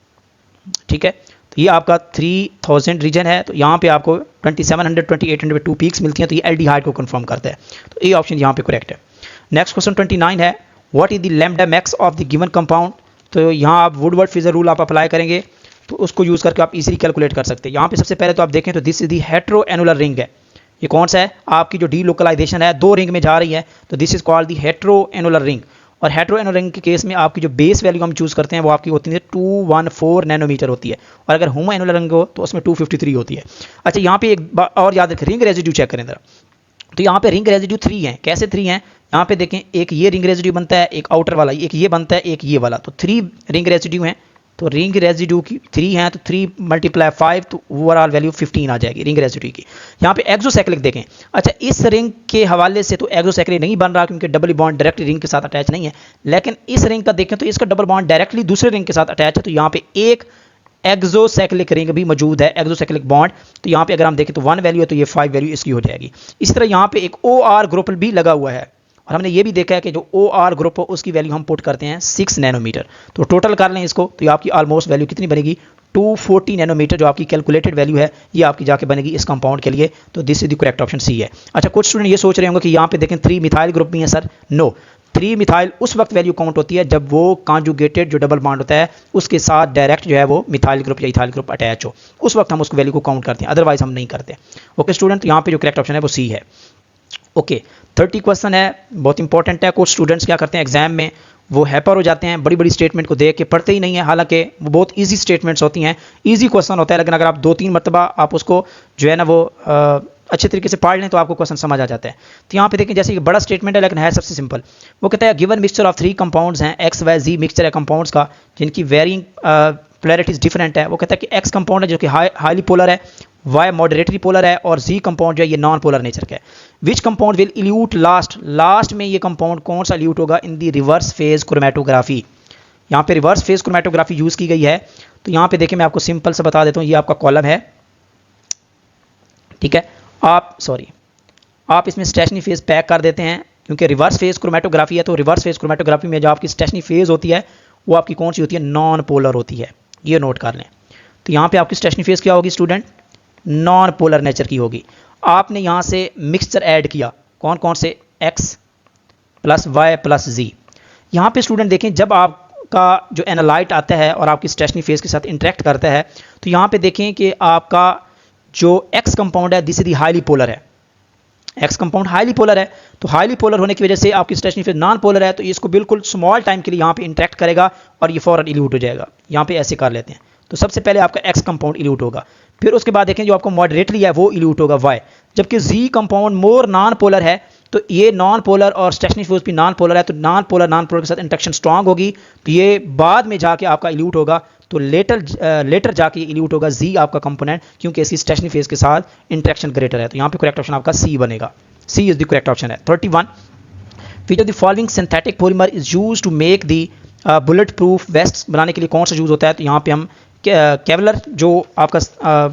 ठीक है। तो ये आपका 3000 रीजन है, तो यहाँ पे आपको 2700 2800 2 पीक्स मिलती हैं, तो ये एल्डिहाइड को कंफर्म करता है। तो ये ऑप्शन यहाँ पे करेक्ट है। नेक्स्ट क्वेश्चन 29 है, what is the lambda max of the given compound. तो यहाँ आप वुडवर्ड फिजर रूल आप अप्लाई करेंगे तो उसको यूज़ करके आप इजीली कैलकुलेट कर सकते हैं। यहाँ पे सबसे पहले तो आप देखें तो this is the hetero annular ring है। ये कौन सा है? आपकी जो डी लोकलाइजेशन है 2 रिंग में जा रही है, तो this is called the hetero annular ring. और हेट्रो एनुलर रिंग के केस में आपकी जो बेस वैल्यू हम चूज़ करते हैं वो आपकी होती है 214 नैनोमीटर होती है, और अगर होमो एनुलर रिंग हो तो उसमें 253 होती है। अच्छा, यहाँ पे एक बात और याद रखें, रिंग रेजिड्यू चेक करें जरा। तो यहाँ पे रिंग रेजिड्यू 3 हैं। कैसे 3 हैं? यहाँ पे देखें, एक ये रिंग रेजिड्यू बनता है, एक आउटर वाला, एक ये बनता है, एक ये वाला, तो 3 रिंग रेजिड्यू हैं। तो रिंग रेजिड्यू की 3 हैं, तो 3 × 5, तो ओवरऑल वैल्यू 15 आ जाएगी रिंग रेजिड्यू की। यहाँ पे एक्सोसाइक्लिक देखें। अच्छा, इस रिंग के हवाले से तो एक्सोसाइक्लिक नहीं बन रहा क्योंकि डबल बॉन्ड डायरेक्टली रिंग के साथ अटैच नहीं है, लेकिन इस रिंग का देखें तो इसका डबल बॉन्ड डायरेक्टली दूसरे रिंग के साथ अटैच है, तो यहाँ पे एक एक्सोसाइक्लिक रिंग भी मौजूद है, एक्सोसाइक्लिक बॉन्ड। तो यहाँ पे अगर हम देखें तो 1 वैल्यू है, तो ये 5 वैल्यू इसकी हो जाएगी। इस तरह यहाँ पे एक OR ग्रुप भी लगा हुआ है, और हमने ये भी देखा है कि जो OR ग्रुप हो उसकी वैल्यू हम पुट करते हैं 6 नैनोमीटर। तो टोटल कर लें इसको, तो ये आपकी ऑलमोस्ट वैल्यू कितनी बनेगी? 240 नैनोमीटर जो आपकी कैलकुलेटेड वैल्यू है, ये आपकी जाके बनेगी इस कंपाउंड के लिए। तो this is the correct option C है। अच्छा, कुछ स्टूडेंट ये सोच रहे होंगे कि यहाँ पे देखें 3 मिथाइल ग्रुप भी है सर। नो, 3 मिथाइल उस वक्त वैल्यू काउंट होती है जब वो कॉन्जुगेटेड जो डबल बॉन्ड होता है उसके साथ डायरेक्ट जो है वो मिथाइल ग्रुप या इथाइल ग्रुप अटैच हो, उस वक्त हम उसको वैल्यू को काउंट करते हैं, अदरवाइज हम नहीं करते। ओके स्टूडेंट, यहाँ पे जो करेक्ट ऑप्शन है वो सी है। ओके, 30 क्वेश्चन है, बहुत इंपॉर्टेंट है। कुछ स्टूडेंट्स क्या करते हैं एग्जाम में, वो हैपर हो जाते हैं, बड़ी बड़ी स्टेटमेंट को देख के पढ़ते ही नहीं है, हालांकि वो बहुत इजी स्टेटमेंट्स होती हैं, इजी क्वेश्चन होता है, लेकिन अगर आप 2-3 मरतबा आप उसको जो है ना वो अच्छे तरीके से पढ़ लें तो आपको क्वेश्चन समझ आ जाता है। तो यहाँ पे देखें, जैसे ये बड़ा स्टेटमेंट है लेकिन है सबसे सिंपल। वो कहता है गिवन मिक्सचर ऑफ 3 कंपाउंड्स हैं, एक्स वाई जी मिक्सचर है कंपाउंड्स का जिनकी वेरिंग पोलैरिटीज डिफरेंट है। वो कहता है कि एक्स कंपाउंड है जो कि हाईली पोलर है, वाई मॉडरेटरी पोलर है, और जी कंपाउंड जो है ये नॉन पोलर नेचर का है। Which compound will elute last में ये कंपाउंड कौन सा इल्यूट होगा इन दी रिवर्स फेज क्रोमेटोग्राफी। यहाँ पे रिवर्स फेज क्रोमेटोग्राफी यूज़ की गई है। तो यहाँ पे देखिए, मैं आपको सिंपल से बता देता हूँ, ये आपका कॉलम है, ठीक है। आप इसमें स्टेशनरी फेज पैक कर देते हैं क्योंकि रिवर्स फेज क्रोमेटोग्राफी है। तो रिवर्स फेज क्रोमेटोग्राफी में जो आपकी स्टेशनरी फेज होती है वो आपकी कौन सी होती है? नॉन पोलर होती है, ये नोट कर लें। तो यहाँ पे आपकी स्टेशनरी फेज क्या होगी स्टूडेंट? नॉन पोलर नेचर की होगी। आपने यहाँ से मिक्सचर ऐड किया, कौन कौन से? x + y + z। यहाँ पे स्टूडेंट देखें, जब आपका जो एनालाइट आता है और आपकी स्टेशनरी फेज के साथ इंटरेक्ट करता है, तो यहाँ पे देखें कि आपका जो x कंपाउंड है दिस इज हाईली पोलर है, एक्स कंपाउंड हाईली पोलर है। तो हाईली पोलर होने की वजह से आपकी स्टेशनरी फेज नॉन पोलर है, तो इसको बिल्कुल स्मॉल टाइम के लिए यहाँ पे इंटरेक्ट करेगा और ये फौरन इल्यूट हो जाएगा। यहाँ पे ऐसे कर लेते हैं, तो सबसे पहले आपका एक्स कंपाउंड इल्यूट होगा। फिर उसके बाद देखें जो आपको मॉडरेटली है वो इल्यूट होगा वाई। जबकि जी कंपाउंड मोर नॉन पोलर है, तो ये नॉन पोलर और स्टेशनरी फोर्स भी नॉन पोलर है, तो नॉन पोलर के साथ इंटरेक्शन स्ट्रांग होगी, तो ये बाद में जाके आपका इल्यूट होगा, तो लेटर जाके इल्यूट होगा जी आपका कंपोनेंट, क्योंकि इसकी स्टेशनरी फेज के साथ इंटरेक्शन ग्रेटर है। तो यहाँ पे करेक्ट ऑप्शन आपका सी बनेगा, C is the correct option है। 31, which of the following synthetic polymer is use to make the bullet proof vest बनाने के लिए कौन सा यूज होता है? तो यहाँ पे हम केवलर जो आपका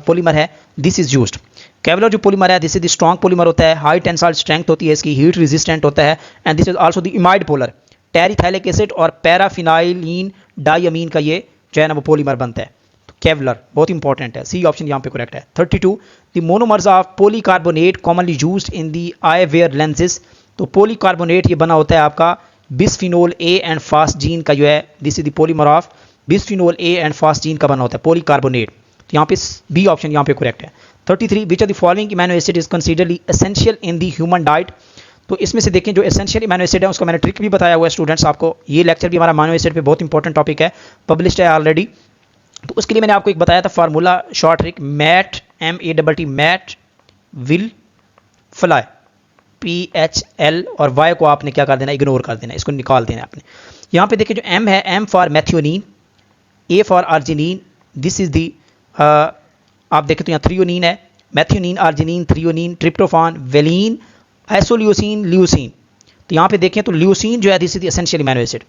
पॉलीमर है दिस इज यूज्ड। केवलर जो पॉलीमर है this is the strong polymer होता है, हाई टेंसाइल स्ट्रेंथ होती है इसकी, हीट रेजिस्टेंट होता है, and this is also the imide polar. Terephthalic acid और पैराफिनाइलिन डाइअमीन का ये जो है ना वो पॉलीमर बनता है। तो केवलर बहुत इंपॉर्टेंट है, सी ऑप्शन यहाँ पे करेक्ट है। 32, the monomers of polycarbonate commonly used in the eyewear lenses. तो पॉलीकार्बोनेट ये बना होता है आपका बिस्फिनोल ए एंड फास्जीन का जो है, this is the polymer of बिस्फिनोल A and phosgene का बना होता है पॉलीकार्बोनेट। तो यहाँ पे बी ऑप्शन यहाँ पे करेक्ट है। 33, which of the following immuno acid is considerably essential in the human diet. तो इसमें से देखें जो एसेंशियल इम्यूनो एसिड है उसका मैंने ट्रिक भी बताया हुआ है स्टूडेंट्स आपको, ये लेक्चर भी हमारा इम्यूनो एसिड पे बहुत इंपॉर्टेंट टॉपिक है, पब्लिश्ड है ऑलरेडी। तो उसके लिए मैंने आपको एक बताया था formula short trick, Matt MATT Matt will fly PHL और Y को आपने क्या कर देना, इग्नोर कर देना, इसको निकाल देना आपने। यहाँ पे देखिए जो M है, M for methionine, A for arginine, this is the आप देखें तो यहाँ थ्रियोनिन है, methionine, arginine, threonine, tryptophan, valine, isoleucine, leucine. तो यहाँ पे देखें तो ल्यूसिन जो है this is the essential immuno acid,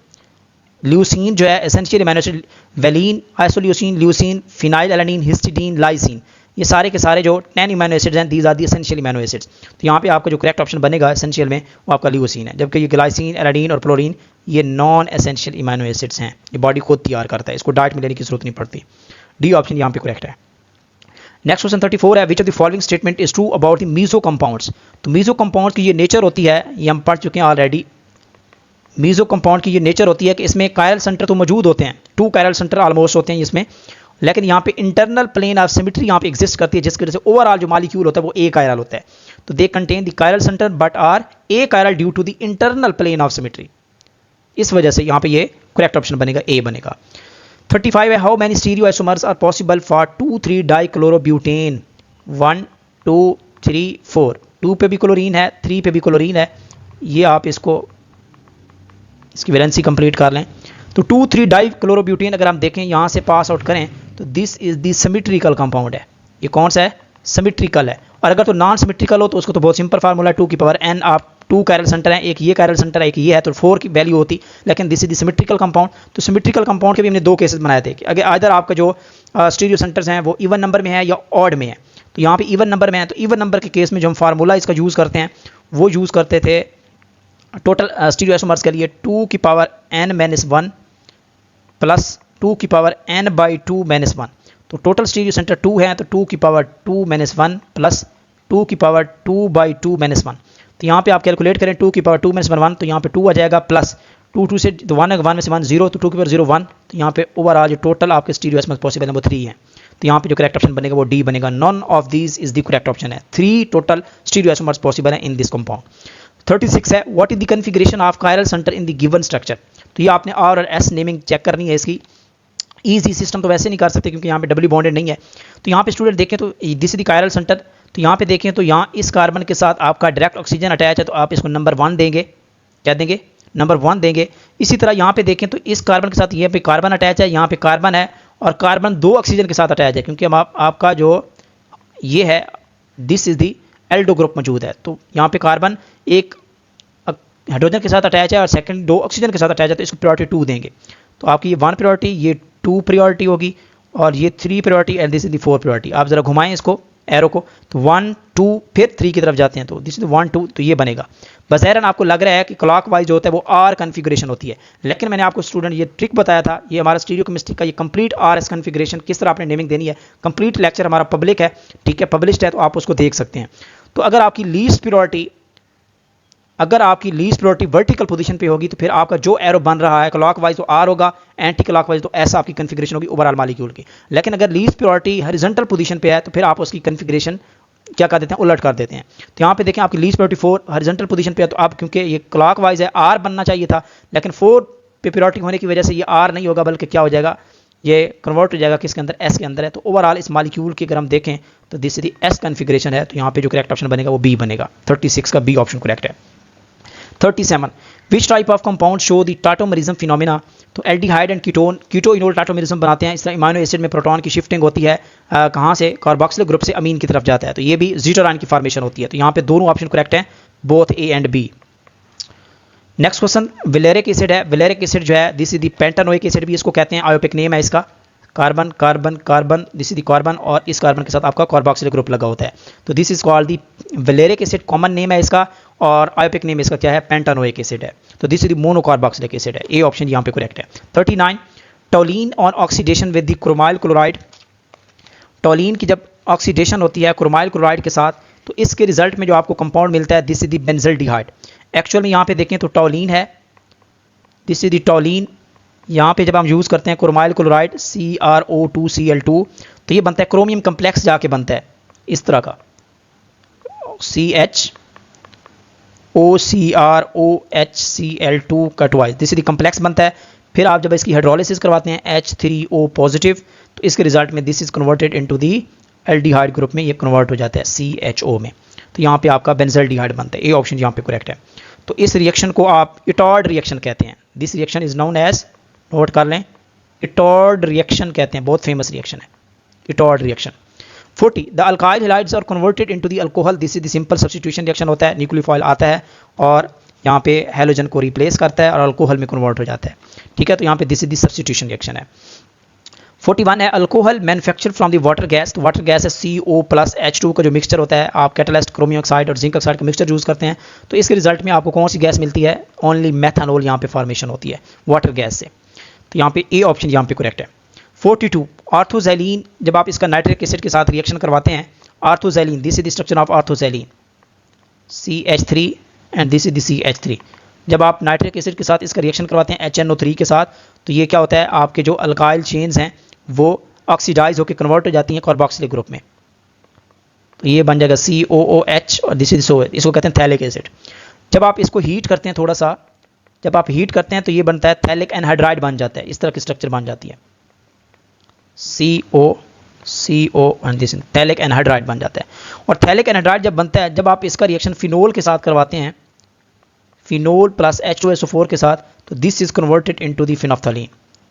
leucine जो है essential immuno acid, valine, isoleucine, leucine, phenylalanine, histidine, lysine, ये सारे के सारे जो 10 इम्यूनो एसिड्स हैं these are the essential immuno acids. तो यहाँ पे आपका जो करेक्ट ऑप्शन बनेगा एसेंशियल में वो आपका ल्यूसिन है, जबकि ये ग्लाइसिन, एलानिन और फ्लोरीन ये नॉन एसेंशियल इम्यूनो एसिड्स हैं, ये बॉडी खुद तैयार करता है, इसको डाइट में लेने की जरूरत नहीं पड़ती। डी ऑप्शन यहाँ पे करेक्ट है। नेक्स्ट क्वेश्चन 34 है, which of the following statement is true about the meso compounds. तो मीजो कंपाउंड की ये नेचर होती है, ये हम पढ़ चुके हैं ऑलरेडी। मीजो कंपाउंड की ये नेचर होती है कि इसमें कायरल सेंटर तो मौजूद होते हैं, 2 कायरल सेंटर ऑलमोस्ट होते हैं इसमें, लेकिन यहाँ पे इंटरनल प्लेन ऑफ सिमेट्री यहाँ पे एग्जिस्ट करती है, जिसकी वजह से ओवरऑल जो मॉलिक्यूल होता है वो ए कायरल होता है। तो they contain the chiral centre but are achiral due to the internal plane of symmetry, इस वजह से यहाँ पे ये करेक्ट ऑप्शन बनेगा, ए बनेगा। 35 है, how many stereoisomers are possible for 2,3 dichlorobutane. 1 2 3 4, 2 पे भी क्लोरीन है, 3 पे भी क्लोरीन है, ये आप इसको इसकी वैलेंसी कंप्लीट कर लें। तो 2,3 डाइक्लोरोब्यूटेन अगर हम देखें यहाँ से पास आउट करें तो this is the symmetrical compound है, ये कौन सा है, सिमेट्रिकल है। और अगर तो नॉन सिमेट्रिकल हो तो उसको तो बहुत सिंपल फार्मूला 2 की पावर n, आप 2 कायरल सेंटर हैं, एक ये कायरल सेंटर है एक ये है, तो 4 की वैल्यू होती, लेकिन this is the symmetrical compound. तो सिमेट्रिकल कंपाउंड के भी हमने 2 केसेस बनाए थे कि अगर आइदर आपका जो स्टीरियो सेंटर्स हैं वो इवन नंबर में है या ऑड में है। तो यहाँ पे इवन नंबर में है, तो इवन नंबर के केस में जो हम फार्मूला इसका यूज़ करते हैं वो यूज़ करते थे टोटल स्टीरियो आइसोमर्स के लिए 2 की पावर n-1 प्लस 2 की पावर n/2-1। तो टोटल स्टीरियो सेंटर 2 है, तो 2 की पावर 2-1 प्लस 2 की पावर 2/2-1। तो यहाँ पे आप कैलकुलेट करें 2 की पावर 2-1, तो यहाँ पे 2 आ जाएगा, प्लस 2 से 1 में से 1 0, तो 2 की पावर 0 1। तो यहाँ पे ओवरऑल जो टोटल आपके स्टीरियो आइसोमर्स पॉसिबल है वो 3 है। तो यहाँ पे जो करेक्ट ऑप्शन बनेगा वो डी बनेगा, none of these is the correct option है। 3 टोटल स्टीरियो आइसोमर्स पॉसिबल है इन दिस कंपाउंड। 36 है, what is the configuration of chiral centre in the given structure. तो ये आपने आर और एस नेमिंग चेक करनी है इसकी, ईजी सिस्टम तो वैसे नहीं कर सकते क्योंकि यहाँ पे डबली बॉन्डेड नहीं है। तो यहाँ पे स्टूडेंट देखें तो this is the chiral centre, तो यहाँ पे देखें तो यहाँ इस कार्बन के साथ आपका डायरेक्ट ऑक्सीजन अटैच है, तो आप इसको नंबर 1 देंगे, क्या देंगे, नंबर 1 देंगे। इसी तरह यहाँ पे देखें तो इस कार्बन के साथ ये पे कार्बन अटैच है, यहाँ पे कार्बन है और कार्बन 2 ऑक्सीजन के साथ अटैच है, क्योंकि आपका जो ये है this is the Aldo group मौजूद है। तो यहाँ पे कार्बन एक हाइड्रोजन के साथ अटैच है और सेकंड 2 ऑक्सीजन के साथ अटैच है, तो इसको प्रायोरिटी 2 देंगे। तो आपकी ये 1 प्रायोरिटी, ये 2 प्रायोरिटी होगी और ये 3 priority and this is the 4 priority. आप जरा घुमाएं इसको एरो को, तो 1 2 फिर 3 की तरफ जाते हैं, तो दिस इज 1 2, तो ये बनेगा। बज़ाहिरन आपको लग रहा है कि क्लॉकवाइज जो होता है वो आर कन्फिग्रेशन होती है, लेकिन मैंने आपको स्टूडेंट ये ट्रिक बताया था, ये हमारा स्टीरियो केमिस्ट्री का ये कंप्लीट आर एस कन्फिग्रेशन किस तरह आपने नेमिंग देनी है, कंप्लीट लेक्चर हमारा पब्लिक है, ठीक है, पब्लिश्ड है, तो आप उसको देख सकते हैं। तो अगर आपकी लीस्ट प्रायोरिटी वर्टिकल पोजीशन पे होगी तो फिर आपका जो एरो बन रहा है क्लॉकवाइज तो आर होगा, एंटी क्लॉकवाइज तो ऐसा आपकी कन्फिग्रेशन होगी ओवरऑल मॉलिक्यूल की। लेकिन अगर लीस्ट प्रायोरिटी हॉरिजॉन्टल पोजीशन पे है तो फिर आप उसकी कन्फिग्रेशन क्या कर देते हैं, उलट कर देते हैं। तो यहाँ पे देखें आपकी लीस्ट प्रायोरिटी 4 हॉरिजॉन्टल पोजीशन पे है, तो आप क्योंकि ये क्लॉकवाइज है आर बनना चाहिए था, लेकिन 4 पे प्रायोरिटी होने की वजह से ये आर नहीं होगा, बल्कि क्या हो जाएगा, ये कन्वर्ट हो जाएगा किसके अंदर, एस के अंदर है। तो ओवरऑल इस मालिक्यूल की अगर हम देखें तो this is the S configuration है, तो यहाँ पे जो करेक्ट ऑप्शन बनेगा वो बी बनेगा। 36 का बी ऑप्शन करेक्ट है। 37 which type of compound show the tautomerism phenomena, तो aldehyde and ketone keto enol tautomerism बनाते हैं। इस तरह इमाइनो एसिड में प्रोटॉन की शिफ्टिंग होती है, कहाँ से, कार्बोक्सिलिक ग्रुप से अमीन की तरफ जाता है, तो ये भी ज़ीटोराइन की फॉर्मेशन होती है। तो यहाँ पे दोनों ऑप्शन करेक्ट हैं, both A and B. Next question valeric acid है। वेलेरिक एसिड जो है this is the pentanoic acid भी इसको कहते हैं, आयोपिक नेम है इसका। Carbon carbon carbon, this is the carbon, और इस कार्बन के साथ आपका कार्बोक्सिलिक ग्रुप लगा होता है, तो this is called the valeric acid, common name है इसका, और आयोपिक नेम इसका क्या है, पेंटानोइक एसिड है। तो this is the monocarboxylic acid है, ए ऑप्शन यहाँ पे करेक्ट है। 39 toluene on oxidation with the chromyl chloride, toluene की जब ऑक्सीडेशन होती है क्रोमाइल क्लोराइड के साथ, तो इसके रिजल्ट में जो आपको कंपाउंड मिलता है this is the benzaldehyde. Actual में यहाँ पे देखें तो टोलिन है, दिस इज द टोलिन। यहाँ पे जब हम यूज़ करते हैं क्रोमाइल क्लोराइड CrO2Cl2, तो ये बनता है क्रोमियम कम्प्लेक्स जाके बनता है इस तरह का CHOCrOHCl2 कटवाइज, दिस इज द कम्प्लेक्स बनता है। फिर आप जब इसकी हाइड्रोलिसिस करवाते हैं H3O पॉजिटिव, तो इसके रिजल्ट में this is converted into the aldehyde group में ये कन्वर्ट हो जाता है CHO में, तो यहाँ पे आपका बेंजल्डिहाइड बनता है, ए ऑप्शन यहाँ पे करेक्ट है। तो इस रिएक्शन को आप इटॉर्ड रिएक्शन कहते हैं, this reaction is known as, note कर लें, इटॉर्ड रिएक्शन कहते हैं, बहुत फेमस रिएक्शन है Etard reaction. 40 the alkyl halides are converted into the alcohol, this is the simple substitution reaction होता है, न्यूक्लियोफाइल आता है और यहाँ पे हैलोजन को रिप्लेस करता है और अल्कोहल में कन्वर्ट हो जाता है, ठीक है। तो यहाँ पे this is the substitution reaction है। 41 है alcohol manufacture from the water gas, तो वाटर गैस है CO+H2 का जो मिक्सचर होता है, आप कैटालिस्ट क्रोमियम ऑक्साइड और जिंक ऑक्साइड का मिक्सचर यूज़ करते हैं, तो इसके रिजल्ट में आपको कौन सी गैस मिलती है, ओनली मेथनॉल यहाँ पे फॉर्मेशन होती है वाटर गैस से, तो यहाँ पे ए ऑप्शन यहाँ पे करेक्ट है। 42 आर्थोजैलीन, जब आप इसका नाइट्रिक एसिड के साथ रिएक्शन करवाते हैं, orthoxylene this is the structure of orthoxylene CH3 and this is the CH3। जब आप नाइट्रिक एसिड के साथ इसका रिएक्शन करवाते हैं HNO3 के साथ, तो ये क्या होता है, आपके जो अल्काइल चेन्स हैं वो ऑक्सीडाइज होकर कन्वर्ट हो जाती हैं कार्बोक्सिलिक ग्रुप में, तो ये बन जाएगा COOH और दिस इज SO, इसको कहते हैं थैलिक एसिड। जब आप इसको हीट करते हैं थोड़ा सा, जब आप हीट करते हैं तो ये बनता है थैलिक एनहाइड्राइड बन जाता है, इस तरह की स्ट्रक्चर बन जाती है CO and this phthalic anhydride बन जाता है। और थैलिक एनहाइड्राइड जब बनता है, जब आप इसका रिएक्शन फिनोल के साथ करवाते हैं, फिनोल प्लस H2SO4 के साथ, तो this is converted into the phenolphthalein,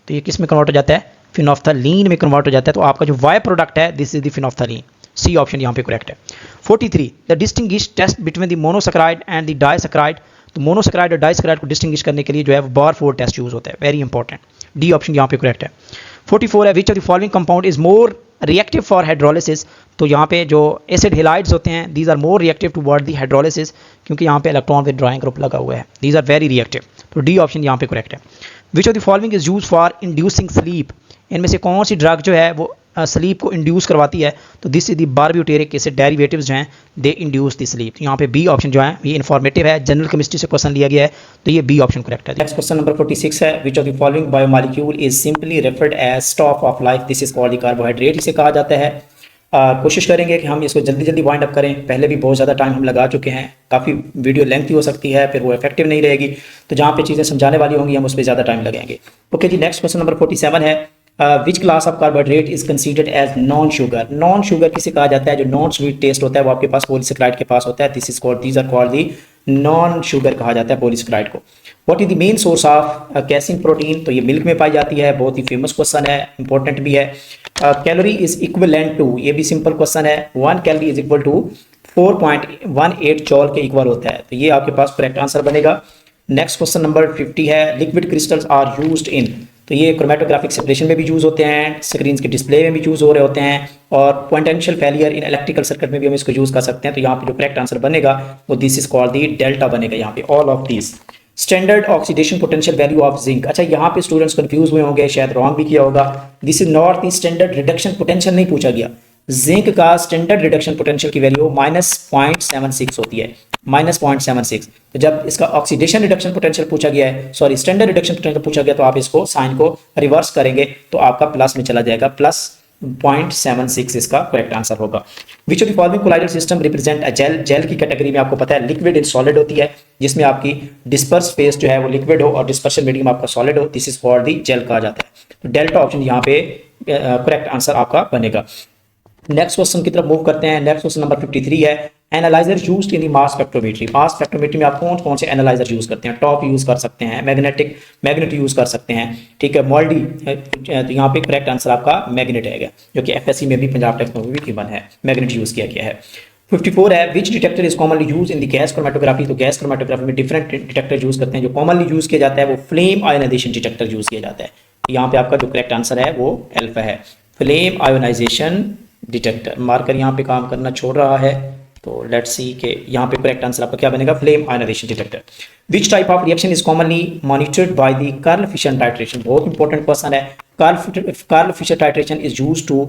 तो ये किस में कन्वर्ट हो जाता है, फिनोफ्थलीन में कन्वर्ट हो जाता है, तो आपका जो वाई प्रोडक्ट है this is the phenolphthalein, C option यहाँ पे करेक्ट है। 43 the distinguish test between the monosaccharide and the disaccharide, तो मोनोसैकेराइड और डाइसैकेराइड को डिस्टिंग्विश करने के लिए जो है वो बार-फोर टेस्ट यूज होता है, वेरी इंपॉर्टेंट, डी ऑप्शन यहाँ पे करेक्ट है। 44 है which of the following compound is more reactive for hydrolysis, तो यहाँ पे जो एसिड हेलाइड्स होते हैं these are more reactive toward the hydrolysis, क्योंकि यहाँ पे इलेक्ट्रॉन विथड्रॉइंग ग्रुप लगा हुआ है, दीज आर वेरी रिएक्टिव, तो डी ऑप्शन यहाँ पे करेक्ट है। Which of the following is use for inducing sleep, इनमें से कौन सी ड्रग जो है वो स्लीप को इंड्यूस करवाती है, तो this is the barbituric acid derivatives जो हैं दे इंड्यूस द स्लीप, यहाँ पे बी ऑप्शन जो है ये इन्फॉर्मेटिव है, जनरल केमिस्ट्री से क्वेश्चन लिया गया है, तो ये बी ऑप्शन करेक्ट है। नेक्स्ट क्वेश्चन नंबर 46 है which of the following biomolecule is simply referred as stop of life, this is called the carbohydrate, इसे कहा जाता है। कोशिश करेंगे कि हम इसको जल्दी जल्दी वाइंड अप करें, पहले भी बहुत ज़्यादा टाइम हम लगा चुके हैं, काफ़ी वीडियो लेंथी हो सकती है, फिर वो इफेक्टिव नहीं रहेगी, तो जहाँ पे चीज़ें समझाने वाली होंगी हम उस पर ज़्यादा टाइम लगेंगे। ओके जी, नेक्स्ट क्वेश्चन नंबर 47 है which class of carbohydrate is considered as non sugar, non sugar किसे कहा जाता है, जो नॉन स्वीट टेस्ट होता है वो आपके पास पॉलीसेकेराइड के पास होता है, this is called, these are called the non sugar कहा जाता है पॉलीसेकेराइड को। What is the main source of casein protein, तो ये मिल्क में पाई जाती है, बहुत ही फेमस क्वेश्चन है, इंपॉर्टेंट भी है। कैलोरी इज इक्विवेलेंट टू, ये भी सिंपल क्वेश्चन है, 1 calorie is equal to 4.18 joule के इक्वल होता है, तो ये आपके पास करेक्ट आंसर बनेगा। नेक्स्ट क्वेश्चन नंबर 50 है liquid crystals are used in, तो ये क्रोमेटोग्राफिक सेपरेशन में भी यूज़ होते हैं, स्क्रीन के डिस्प्ले में भी यूज़ हो रहे होते हैं, और potential failure in electrical circuit में भी हम इसको यूज़ कर सकते हैं, तो यहाँ पे जो करेक्ट आंसर बनेगा वो this is called the delta बनेगा यहाँ पे, all of this. Standard oxidation potential value of zinc, अच्छा यहाँ पे स्टूडेंट्स कंफ्यूज हुए होंगे, शायद रॉन्ग भी किया होगा, this is not the standard reduction potential नहीं पूछा गया, जिंक का स्टैंडर्ड रिडक्शन पोटेंशियल की वैल्यू -0.76 होती है, -0.76, तो जब इसका ऑक्सीडेशन रिडक्शन पोटेंशियल पूछा गया है, सॉरी स्टैंडर्ड रिडक्शन पोटेंशियल पूछा गया, तो आप इसको साइन को रिवर्स करेंगे तो आपका प्लस में चला जाएगा, प्लस 0.76 इसका करेक्ट आंसर होगा। Which of the following colloidal system represent a gel. Gel की कैटेगरी में आपको पता है लिक्विड इन सॉलिड होती है, जिसमें आपकी डिस्पर्स फेस जो है वो लिक्विड हो और डिस्पर्शन मीडियम आपका सॉलिड हो, this is called the gel कहा जाता है। तो डेल्टा ऑप्शन यहाँ पे करेक्ट आंसर आपका बनेगा। नेक्स्ट क्वेश्चन की तरफ मूव करते हैं। नेक्स्ट क्वेश्चन नंबर 53 है, analyser used in the mass spectrometry. Mass spectrometry में आप कौन कौन से एनालाइजर यूज करते हैं? टॉप यूज कर सकते हैं, मैग्नेट यूज कर सकते हैं, ठीक है, मॉल्डी। तो यहाँ पे करेक्ट आंसर आपका मैग्नेट है, जो कि एफएससी में भी पंजाब टेक्नोलॉजी में गिवन है, मैग्नेट यूज किया गया है। 54 है, which detector is commonly use in the gas chromatography. तो गैस क्रोमेटोग्राफी में डिफरेंट डिटेक्टर यूज करते हैं, जो कॉमनली यूज किया जाता है वो फ्लेम आयोनाइजेशन डिटेक्टर यूज किया जाता है। यहाँ पे आपका जो करेक्ट आंसर है वो अल्फा है, फ्लेम आयोनाइजेशन डिटेक्टर। मार्कर यहाँ पे काम करना छोड़ रहा है, तो लेट्स सी के यहाँ पे करेक्ट आंसर आपका क्या बनेगा, flame ionisation detector. Which type of reaction is commonly monitored by the Karl Fischer titration. बहुत इंपॉर्टेंट क्वेश्चन है। Karl Fischer titration is used to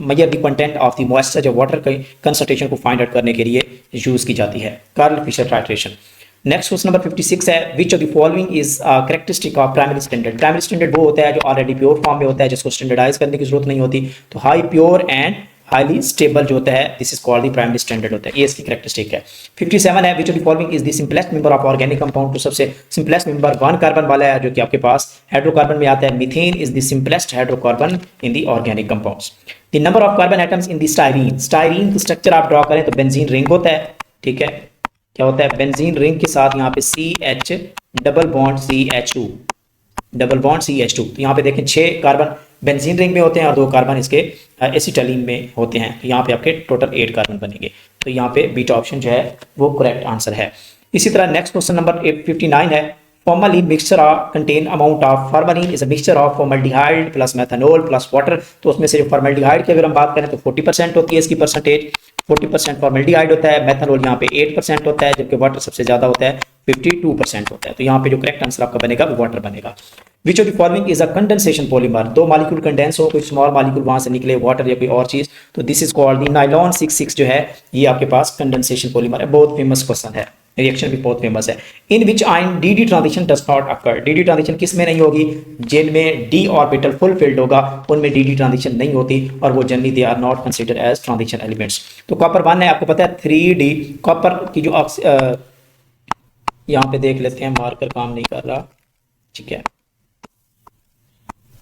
measure the content of the moisture, जो water की concentration को find out करने के लिए use की जाती है, Karl Fischer titration. Next question number 56 है, which of the following is characteristic of primary standard. Primary standard वो होता है जो ऑलरेडी प्योर फॉर्म में होता है, जिसको स्टैंडर्डाइज करने की जरूरत नहीं होती। तो high pure and highly stable जो होता है, this is called the primary standard होता है, ये इसकी कैरेक्टरिस्टिक है। 57 है, which of the following is the simplest member of organic compound. तो सबसे सिंपलेस्ट मेंबर 1 कार्बन वाला है, जो कि आपके पास हाइड्रोकार्बन में आता है। Methane is the simplest hydrocarbon in the organic compounds. The number of carbon atoms in the styrene. Styrene का स्ट्रक्चर आप ड्रॉ करें तो बेंजीन रिंग होता है, ठीक है, क्या होता है, बेंजीन रिंग के साथ यहाँ पे CH double bond CH2 double bond CH2। तो यहाँ पे देखें 6 कार्बन बेंजीन रिंग में होते हैं और 2 कार्बन इसके एसिटाइलिन में होते हैं। तो यहाँ पे आपके टोटल 8 कार्बन बनेंगे। तो यहाँ पे बीटा ऑप्शन जो है वो करेक्ट आंसर है। इसी तरह नेक्स्ट क्वेश्चन नंबर 59 है, formalin mixture contain amount of. Formalin is a mixture of formaldehyde plus methanol plus water. तो उसमें से जो फॉर्मल्डिहाइड की अगर हम बात करें तो 40% होती है इसकी परसेंटेज, 40% फॉर्मल्डिहाइड होता है, मेथनॉल यहाँ पे 8% होता है, जबकि वाटर सबसे ज्यादा होता है, 52% होता है। तो यहाँ पे जो करेक्ट आंसर आपका बनेगा वो वाटर बनेगा। विच of the following is a condensation polymer. 2 molecule condense हो, कोई स्मॉल मॉलिक्यूल वहां से निकले, वाटर या कोई और चीज, तो this is called the nylon 66 जो है ये आपके पास कंडेंसेशन पॉलीमर है। बहुत फेमस क्वेश्चन है, रिएक्शन भी बहुत फेमस है। In which ion D transition does not occur. D transition किस में नहीं होगी, जिनमें डी ऑर्बिटल फुल फिल्ड होगा उनमें डी ट्रांजिशन नहीं होती, और वो generally they are not considered as transition elements. तो कॉपर 1 है, आपको पता है 3D कॉपर की जो यहाँ पे देख लेते हैं, मार्कर काम नहीं कर रहा, ठीक है।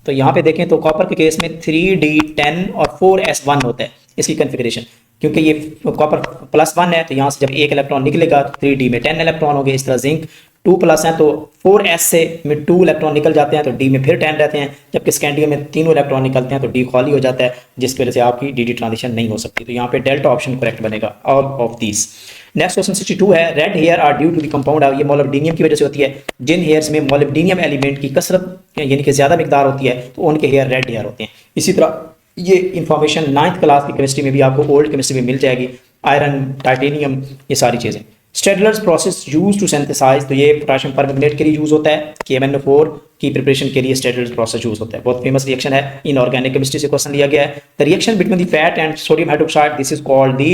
तो यहाँ पे देखें तो कॉपर के केस में 3D10 और 4s1 होता है इसकी कन्फिग्रेशन, क्योंकि ये कॉपर +1 है तो यहाँ से जब एक इलेक्ट्रॉन निकलेगा तो 3D में 10 इलेक्ट्रॉन हो गए। इस तरह जिंक 2+ है तो 4s से में 2 इलेक्ट्रॉन निकल जाते हैं तो D में फिर 10 रहते हैं, जबकि स्कैंडियम में 3 इलेक्ट्रॉन निकलते हैं तो D खाली हो जाता है, जिसकी वजह से आपकी डी ट्रांजिशन नहीं हो सकती। तो यहाँ पे डेल्टा ऑप्शन करेक्ट बनेगा, all of these. Next question 62 है, red hair are due to the compound. ये मोलिब्डेनियम की वजह से होती है। जिन हेयर्स में मोलिब्डेनियम एलिमेंट की कसरत यानी कि ज्यादा मिकदार होती है तो उनके हेयर रेड हेयर होते हैं। इसी तरह ये इंफॉर्मेशन 9th क्लास की केमिस्ट्री में भी आपको ओल्ड केमिस्ट्री में मिल जाएगी, आयरन, टाइटेनियम, ये सारी चीजें। स्टेडलर्स प्रोसेस यूज टू सिंथेसाइज, तो ये पोटेशियम परमैंगनेट के लिए यूज होता है, KMnO4 की प्रिपरेशन के लिए स्टेडलर्स प्रोसेस यूज होता है। बहुत फेमस रिएक्शन है, इनऑर्गेनिक केमिस्ट्री से क्वेश्चन लिया गया है। The reaction between the fat and sodium hydroxide, this is called the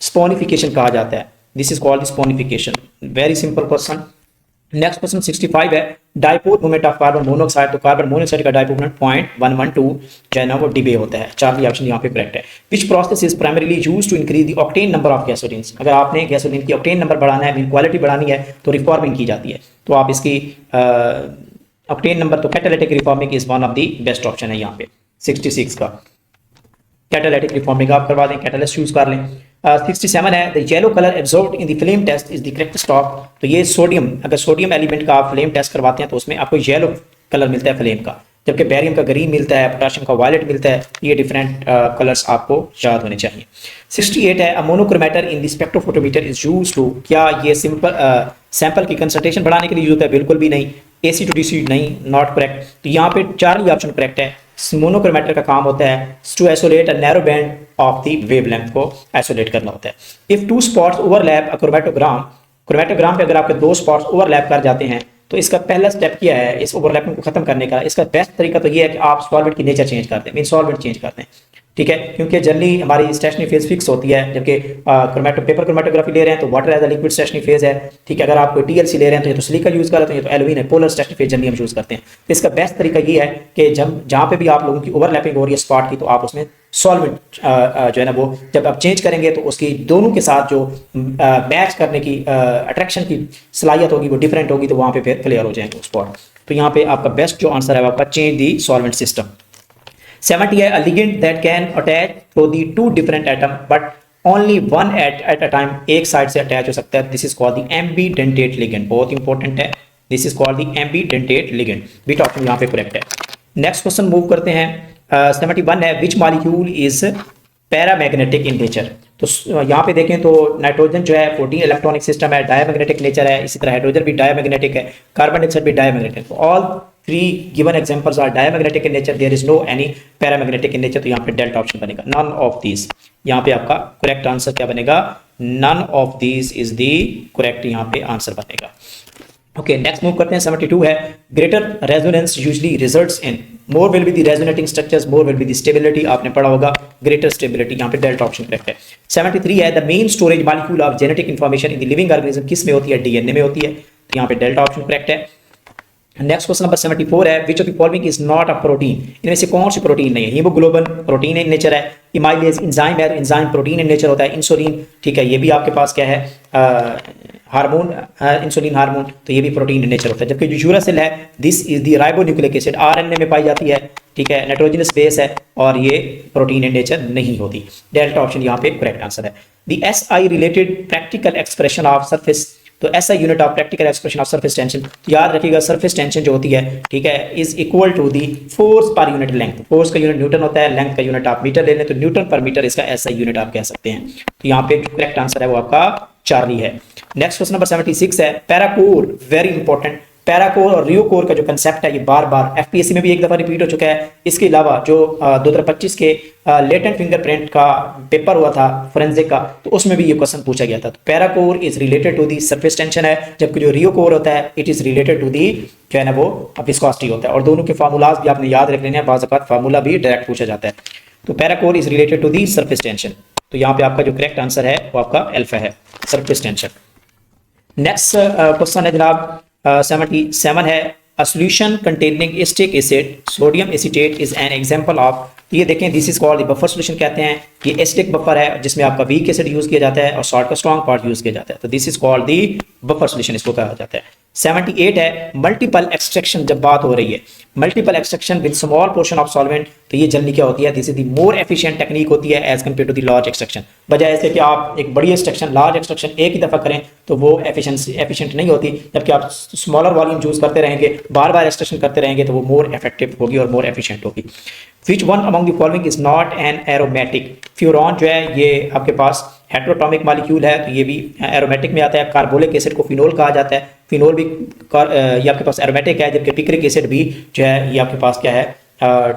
saponification कहा जाता है, this is called saponification. Very simple question. Next question 65 है, dipole moment of carbon monoxide. तो कार्बन मोनोऑक्साइड का डाइपोल मोमेंट 0.112 जो है ना वो डिबे होता है। चार्ली ऑप्शन यहाँ पे करेक्ट है। Which process is primarily used to increase the octane number of gasolines. अगर आपने गैसोलीन की ऑक्टेन नंबर बढ़ाना है, क्वालिटी बढ़ानी है, तो रिफॉर्मिंग की जाती है। तो आप इसकी ऑक्टेन नंबर, तो catalytic reforming is one of the best option है यहाँ पे 66 का। कैटालिटिक रिफॉर्मिंग आप करवा दें, कैटालिस्ट यूज कर लें। 67 है, the yellow colour absorbed in the flame test is the correct stock. तो ये सोडियम, अगर सोडियम एलिमेंट का आप फ्लेम टेस्ट करवाते हैं तो उसमें आपको येलो कलर मिलता है फ्लेम का, जबकि बेरियम का ग्रीन मिलता है, पोटेशियम का वायलेट मिलता है। ये डिफरेंट कलर्स आपको याद होने चाहिए। 68 है, a monochromator in the spectrophotometer is used to. क्या ये सिंपल सैंपल की कंसंट्रेशन बढ़ाने के लिए यूज होता है? बिल्कुल भी नहीं। AC to DC नहीं, नॉट करेक्ट। तो यहाँ पे चार्ली ऑप्शन करेक्ट है। मोनोक्रोमेटर का काम होता है to isolate a narrow band of the wavelength को आइसोलेट करना होता है। If 2 spots overlap a chromatogram, chromatogram पे अगर आपके 2 स्पॉट्स ओवरलैप कर जाते हैं तो इसका पहला स्टेप क्या है इस ओवरलैपिंग को खत्म करने का? इसका बेस्ट तरीका तो ये है कि आप सॉल्वेंट की नेचर चेंज कर दें, मीन सॉल्वेंट चेंज कर दें। ठीक है, क्योंकि जनरली हमारी स्टेशनरी फेज फिक्स होती है, जबकि पेपर क्रोमेटोग्राफी ले रहे हैं तो water as a liquid stationary phase है। ठीक है, अगर आप TLC ले रहे हैं तो ये तो सिलिकॉन यूज कर रहे हैं, तो aluminium polar stationary phase generally हम यूज करते हैं। तो इसका बेस्ट तरीका ये है कि जब जहाँ पे भी आप लोगों की ओवरलैपिंग हो रही है स्पॉट की, तो आप उसमें सॉल्वेंट जो है ना वो जब आप चेंज करेंगे तो उसकी दोनों के साथ जो मैच करने की अट्रैक्शन की सलाहियत होगी वो डिफरेंट होगी, तो वहाँ पे फिर क्लियर हो जाएंगे स्पॉट। तो यहाँ पे आपका बेस्ट जो आंसर है आपका चेंज दी सॉल्वेंट सिस्टम। 70 है, a ligand that can attach to the two different atom but only one at a time, एक साइड से अटैच हो सकता है। This is called the ambidentate ligand, बहुत इंपॉर्टेंट है। This is called the ambidentate ligand, beta option यहाँ पे correct है। नेक्स्ट क्वेश्चन मूव करते हैं। 71 है, which molecule is paramagnetic in nature. तो यहाँ पे देखें तो नाइट्रोजन जो है 14 इलेक्ट्रॉनिक सिस्टम है, डायमैग्नेटिक नेचर है। इसी तरह हाइड्रोजन भी डायमैग्नेटिक है, कार्बन डाइऑक्साइड भी diamagnetic. All three given examples are diamagnetic in nature, there is no any paramagnetic in nature. तो यहाँ पे डेल्टा ऑप्शन बनेगा, नन ऑफ दीज। यहाँ पे आपका करेक्ट आंसर क्या बनेगा, none of these is the correct यहाँ पे आंसर बनेगा। ओके, नेक्स्ट मूव करते हैं। 72 है, greater resonance usually results in, more will be the resonating structures, more will be the stability, आपने पढ़ा होगा ग्रेटर स्टेबिलिटी, यहाँ पे डेल्टा ऑप्शन करेक्ट है। 73 है, the main storage molecule of genetic information in the living organism किस में होती है, DNA में होती है। तो यहाँ पे डेल्टा ऑप्शन करेक्ट है। नेक्स्ट क्वेश्चन नंबर 74 है, which of the following is not a protein, इनमें से कौन सी प्रोटीन नहीं है। हीमोग्लोबिन प्रोटीन इन नेचर है, इमाइलेज एंजाइम है, एंजाइम प्रोटीन इन नेचर होता है, इंसुलिन ठीक है ये भी आपके पास क्या है हार्मोन, इंसुलिन हार्मोन, तो ये भी प्रोटीन इन नेचर होता है। जबकि जो यूरासिल है, this is the ribonucleic acid, RNA में पाई जाती है, ठीक है, नाइट्रोजनस बेस है और ये प्रोटीन इन नेचर नहीं होती। डेल्टा ऑप्शन यहाँ पे करेक्ट आंसर है। The SI related practical expression of surface, तो ऐसा unit of practical expression of surface tension, तो याद रखिएगा सरफेस टेंशन जो होती है ठीक है is equal to the force per unit length. Force का यूनिट न्यूटन होता है, लेंथ का यूनिट आप मीटर ले लें तो न्यूटन पर मीटर इसका ऐसा यूनिट आप कह सकते हैं। तो यहाँ पे जो करेक्ट आंसर है वो आपका चार्ली है। नेक्स्ट क्वेश्चन नंबर 76 है, पैराकोर, वेरी इंपॉर्टेंट। पैराकोर और रियोकोर का जो कंसेप्ट है ये बार बार FPSC में भी एक दफा रिपीट हो चुका है। इसके अलावा जो 2025 के लेटेंट फिंगरप्रिंट का पेपर हुआ था फोरेंसिक का, तो उसमें भी ये क्वेश्चन पूछा गया था। तो parachor is related to the surface tension है, जबकि जो रियोकोर होता है it is related to the जो है ना वो विस्कोसिटी होता है। और दोनों के फार्मूलाज भी आपने याद रख लेने हैं, बाज़ औक़ात फार्मूला भी डायरेक्ट पूछा जाता है। तो parachor is related to the surface tension, तो यहाँ पे आपका जो करेक्ट आंसर है वो आपका अल्फा है, सरफेस टेंशन। नेक्स्ट क्वेश्चन है जनाब 77 है, a solution containing acetic acid sodium acetate is an example of, ये देखें this is called buffer solution कहते हैं। ये एसिटिक बफर है जिसमें आपका वीक एसिड यूज किया जाता है और सॉल्ट का स्ट्रॉन्ग पार्ट यूज किया जाता है, तो this is called the buffer solution इसको कहा जाता है। 78 है, मल्टीपल एक्सट्रैक्शन जब बात हो रही है, multiple extraction with small portion of solvent, तो ये जनरली क्या होती है, this is the more efficient technique होती है as compare to the large extraction. बजाय ऐसे कि आप एक बड़ी एक्सट्रैक्शन लार्ज एक्सट्रैक्शन एक ही दफा करें तो वो एफिशिएंट नहीं होती, जबकि आप स्मॉलर वॉल्यूम यूज करते रहेंगे, बार बार एक्सट्रैक्शन करते रहेंगे तो वो मोर इफेक्टिव होगी और मोर एफिशिएंट होगी। Which one among the following is not an aromatic? Furan जो है ये आपके पास हेट्रोटॉमिक मॉलिक्यूल है, तो ये भी एरोमेटिक में आता है। कार्बोलिक एसिड को फिनोल कहा जाता है, फिनोल भी ये आपके पास एरोमेटिक है, जबकि पिक्रिक एसिड भी जो है ये आपके पास क्या है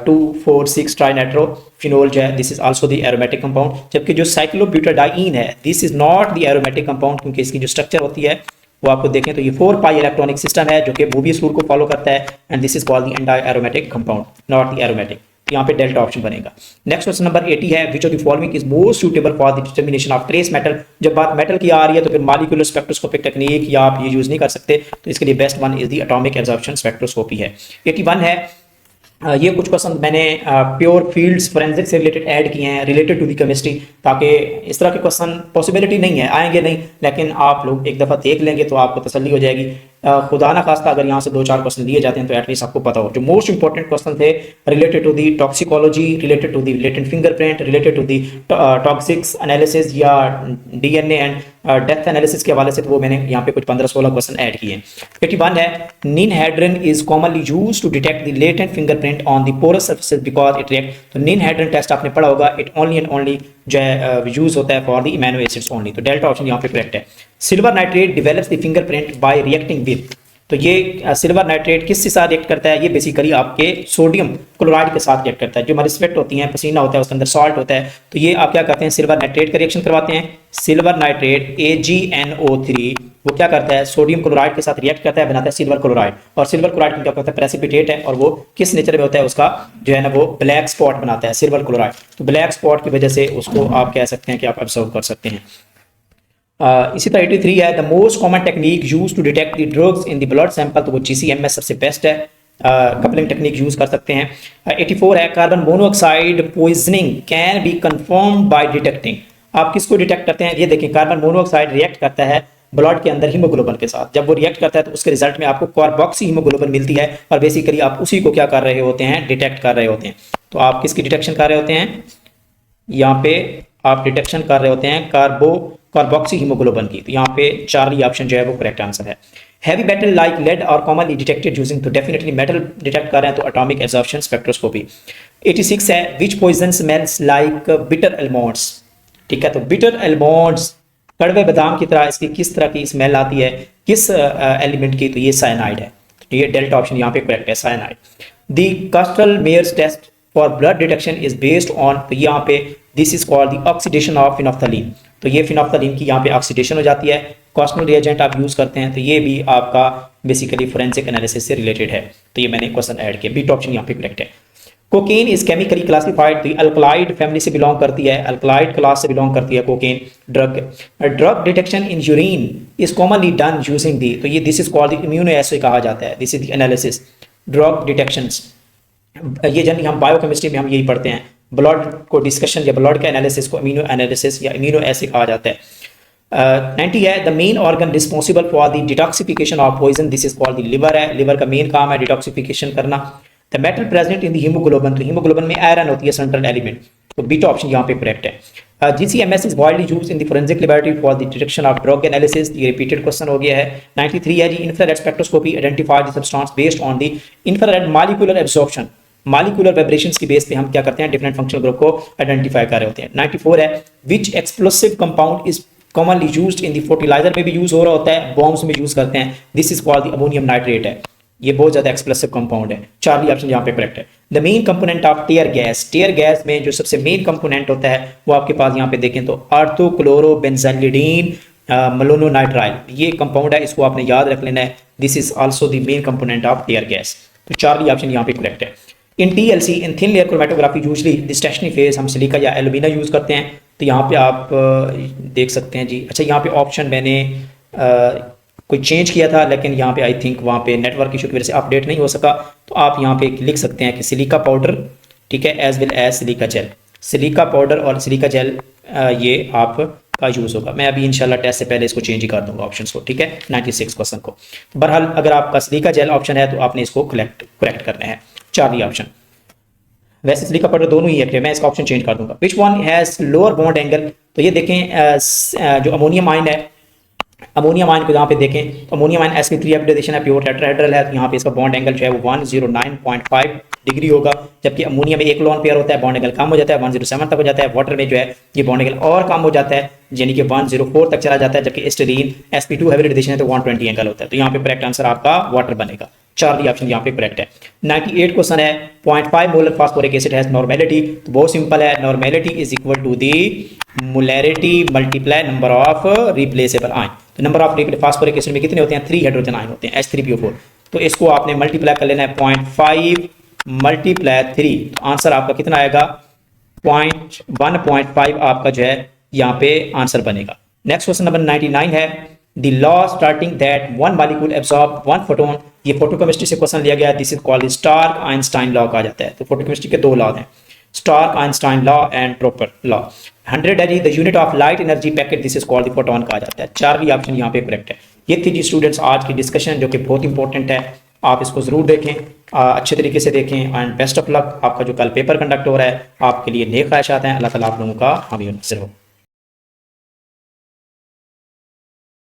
2,4,6 ट्राइनाइट्रो फिनोल जो है this is also the aromatic compound. जबकि जो साइक्लोब्यूटाडाइन है this is not the aromatic compound, क्योंकि इसकी जो स्ट्रक्चर होती है वो आपको देखें तो ये 4 पाई इलेक्ट्रॉनिक सिस्टम है जो कि मूवियस रूल को फॉलो करता है, and this is called the anti aromatic compound, not the aromatic. यहाँ पे डेल्टा ऑप्शन बनेगा। नेक्स्ट क्वेश्चन नंबर 80 है, which of the following is most suitable for the determination of trace metal. जब बात metal की आ रही है तो फिर मॉलिक्यूलर स्पेक्ट्रोस्कोपिक टेक्निक या आप ये यूज नहीं कर सकते, तो इसके लिए best one is the atomic absorption spectroscopy है। 81 है, ये कुछ क्वेश्चन मैंने प्योर फील्ड्स फोरेंसिक से रिलेटेड ऐड किए हैं रिलेटेड टू दी केमिस्ट्री, ताकि इस तरह के क्वेश्चन पॉसिबिलिटी नहीं है आएंगे नहीं, लेकिन आप लोग एक दफ़ा देख लेंगे तो आपको तसल्ली हो जाएगी। खुदा ना खास्ता अगर यहाँ से 2-4 क्वेश्चन दिए जाते हैं तो एटलीस्ट आपको पता हो। जो मोस्ट इंपॉर्टेंट क्वेश्चन थे related to the toxicology, related to the latent fingerprint, related to the toxics analysis या DNA एंड डेथ एनालिसिस के हवाले से, तो वो मैंने यहाँ पे कुछ 15-16 क्वेश्चन ऐड किए हैं। 81 है, ninhydrin is commonly used to detect the latent fingerprint on the porous surfaces because it react. तो निनहेड्रिन टेस्ट आपने पढ़ा होगा, इट ओनली एंड ओनली जो है यूज होता है for the immuno acids only, तो डेल्टा ऑप्शन यहाँ पे करेक्ट है। Silver nitrate develops the fingerprint bye reacting with, तो ये सिल्वर नाइट्रेट किसके साथ रिएक्ट करता है, ये बेसिकली आपके सोडियम क्लोराइड के साथ रिएक्ट करता है। जो हमारी स्वेट होती है, पसीना होता है, उसके अंदर सॉल्ट होता है, तो ये आप क्या करते हैं सिल्वर नाइट्रेट का रिएक्शन करवाते हैं। सिल्वर नाइट्रेट AgNO3 वो क्या करता है, सोडियम क्लोराइड के साथ रिएक्ट करता है, बनाता है सिल्वर क्लोराइड, और सिल्वर क्लोराइड क्या करता है, प्रेसिपिटेट है, और वो किस नेचर में होता है, उसका जो है ना वो ब्लैक स्पॉट बनाता है सिल्वर क्लोराइड। तो ब्लैक स्पॉट की वजह से उसको आप कह सकते हैं कि आप ऑब्जर्व कर सकते हैं। इसी तरह 83 है, the most common technique use to detect the drugs in the blood sample, तो वो GCMS सबसे बेस्ट है, कपलिंग टेक्निक यूज कर सकते हैं। 84 है, carbon monoxide poisoning can be confirmed by detecting, आप किसको डिटेक्ट करते हैं, ये देखें कार्बन मोनोऑक्साइड रिएक्ट करता है ब्लड के अंदर हीमोग्लोबिन के साथ, जब वो रिएक्ट करता है तो उसके रिजल्ट में आपको कार्बोक्सी हीमोग्लोबिन मिलती है, और बेसिकली आप उसी को क्या कर रहे होते हैं, डिटेक्ट कर रहे होते हैं। तो आप किसकी डिटेक्शन कर रहे होते हैं, यहाँ पे आप डिटेक्शन कर रहे होते हैं कार्बोक्सी हीमोग्लोबिन की। तो यहाँ पे चार्ली ऑप्शन जो है वो करेक्ट आंसर है। हैवी मेटल लाइक लेड और कॉमनली डिटेक्टेड यूजिंग, तो डेफिनेटली मेटल डिटेक्ट कर रहे हैं तो एटॉमिक एब्जॉर्प्शन स्पेक्ट्रोस्कोपी। 86 है, विच पॉइजन स्मेल्स लाइक बिटर एलमोंड्स, ठीक है, तो बिटर एलमोंड्स कड़वे बादाम की तरह इसकी किस तरह की स्मेल आती है, किस एलिमेंट की, तो ये साइनाइड है, तो ये डेल्टा ऑप्शन यहाँ पे करेक्ट है, cyanide. The Kastle Meyers test for blood detection is based on, तो यहाँ पे this is called the oxidation of phenolphthalein, तो ये फिनोफ्थलीन की यहाँ पे ऑक्सीडेशन हो जाती है, कॉस्मल रिएजेंट आप यूज करते हैं, तो ये भी आपका बेसिकली फोरेंसिक एनालिसिस से रिलेटेड है, तो ये मैंने क्वेश्चन ऐड किया, बी ऑप्शन यहाँ पे करेक्ट है। कोकेन इज केमिकली क्लासिफाइड, तो अल्कलाइड फैमिली से बिलोंग करती है, अल्कलाइड क्लास से बिलोंग करती है cocaine drug. Drug detection in urine is commonly done using the, तो ये दिस इज कॉल्ड इम्यूनोएसए कहा जाता है, this is the analysis drug detections, ये जनरली हम बायोकेमिस्ट्री में हम यही पढ़ते हैं, ब्लड को डिस्कशन या ब्लड के एनालिसिस को इम्यूनो एनालिसिस या इम्यूनोएसए कहा जाता है। 90 है, the main organ responsible for the detoxification of poison, this is called the liver है, लिवर का मेन काम है डिटॉक्सिफिकेशन करना। The metal present in the haemoglobin, तो हीमोग्लोबिन में आयरन होती है सेंट्रल एलिमेंट, तो बीटा ऑप्शन यहाँ पे करेक्ट है। GCMS is widely used in the forensic laboratory for the detection of drug analysis, ये रिपीटेड क्वेश्चन हो गया है। 93 है जी, infrared spectroscopy identify the substance based on the infrared molecular absorption, molecular vibrations की base पे हम क्या करते हैं, डिफरेंट फंक्शनल ग्रुप को आइडेंटिफाई कर रहे होते हैं। 94 है, which explosive compound is commonly used in the fertiliser में भी यूज हो रहा होता है, बॉम्ब्स में यूज करते हैं, this is called the ammonium nitrate है, ये बहुत ज्यादा एक्सप्लोसिव कंपाउंड है, चार्ली ऑप्शन यहाँ पे करेक्ट है। The main component of tear gas, tear gas में जो सबसे मेन कंपोनेंट होता है वो आपके पास यहाँ पे देखें तो ऑर्थोक्लोरोबेंजाइलिडीन मोनोनाइट्राइल, ये कंपाउंड है, इसको आपने याद रख लेना है, this is also the main component of tear gas, तो चार्ली ऑप्शन यहाँ पे करेक्ट है। इन TLC in thin layer chromatography usually the stationary phase हम सिलिका या एल्यूमिना यूज करते हैं, तो यहाँ पे आप देख सकते हैं जी। अच्छा, यहाँ पे ऑप्शन मैंने कोई चेंज किया था, लेकिन यहाँ पे आई थिंक वहाँ पे नेटवर्क इशू की वजह से अपडेट नहीं हो सका, तो आप यहाँ पे लिख सकते हैं कि सिलिका पाउडर, ठीक है, as well as silica gel, silica powder और सिलिका जेल ये आपका यूज होगा। मैं अभी इंशाल्लाह टेस्ट से पहले इसको चेंज ही कर दूंगा ऑप्शंस को, ठीक है, 96 क्वेश्चन को। बहरहाल अगर आपका सिलिका जेल ऑप्शन है तो आपने इसको करेक्ट करना है, चार्ली ऑप्शन। वैसे सिलिका पाउडर दोनों ही है, मैं इसका ऑप्शन चेंज कर दूंगा। Which one has lower bond angle, तो ये देखें जो अमोनियम आयन है, अमोनियम आयन को यहाँ पे देखें तो अमोनियम आयन sp3 हाइब्रिडाइजेशन है, प्योर टेट्राहेड्रल है, तो यहाँ पे इसका बॉन्ड एंगल जो है वो 109.5 डिग्री होगा, जबकि अमोनिया में एक लोन पेयर होता है, बॉन्ड एंगल कम हो जाता है, 107 तक हो जाता है। वाटर में जो है ये बॉन्ड एंगल और कम हो जाता है, यानी कि 104 तक चला जाता है, जबकि एस्टरीन sp2 हाइब्रिडाइजेशन है तो 120 एंगल होता है, तो यहाँ पे करेक्ट आंसर आपका वाटर बनेगा, चार्ली ऑप्शन यहाँ पे करेक्ट है। 98 क्वेश्चन है, 0.5 molar phosphoric acid has normality, तो बहुत सिंपल है, normality is equal to the molarity multiply number of replaceable ion, तो नंबर ऑफ फास्फोरिक एसिड में कितने होते हैं, 3 हाइड्रोजन आयन होते हैं, H3PO4, तो इसको आपने मल्टीप्लाई कर लेना है 0.5 मल्टीप्लाई 3, तो आंसर आपका कितना आएगा 1.5 आपका जो है यहाँ पे आंसर बनेगा। नेक्स्ट क्वेश्चन नंबर 99 है, the law starting that one molecule absorb one photon, ये फोटोकेमिस्ट्री से क्वेश्चन लिया गया है, this is called Stark Einstein law कहा जाता है, तो फोटोकेमिस्ट्री के 2 लॉ हैं, Stark Einstein law and proper law. 100 है जी, the unit of light energy packet, this is called the photon कहा जाता है, चार्ली ऑप्शन यहाँ पे करेक्ट है। ये थी जी स्टूडेंट्स आज की डिस्कशन जो कि बहुत इंपॉर्टेंट है, आप इसको जरूर देखें, अच्छे तरीके से देखें, एंड बेस्ट ऑफ लक। आपका जो कल पेपर कंडक्ट हो रहा है आपके लिए नेक ख्वाहिशात हैं, अल्लाह ताला आप लोगों का हामी और नासिर हो।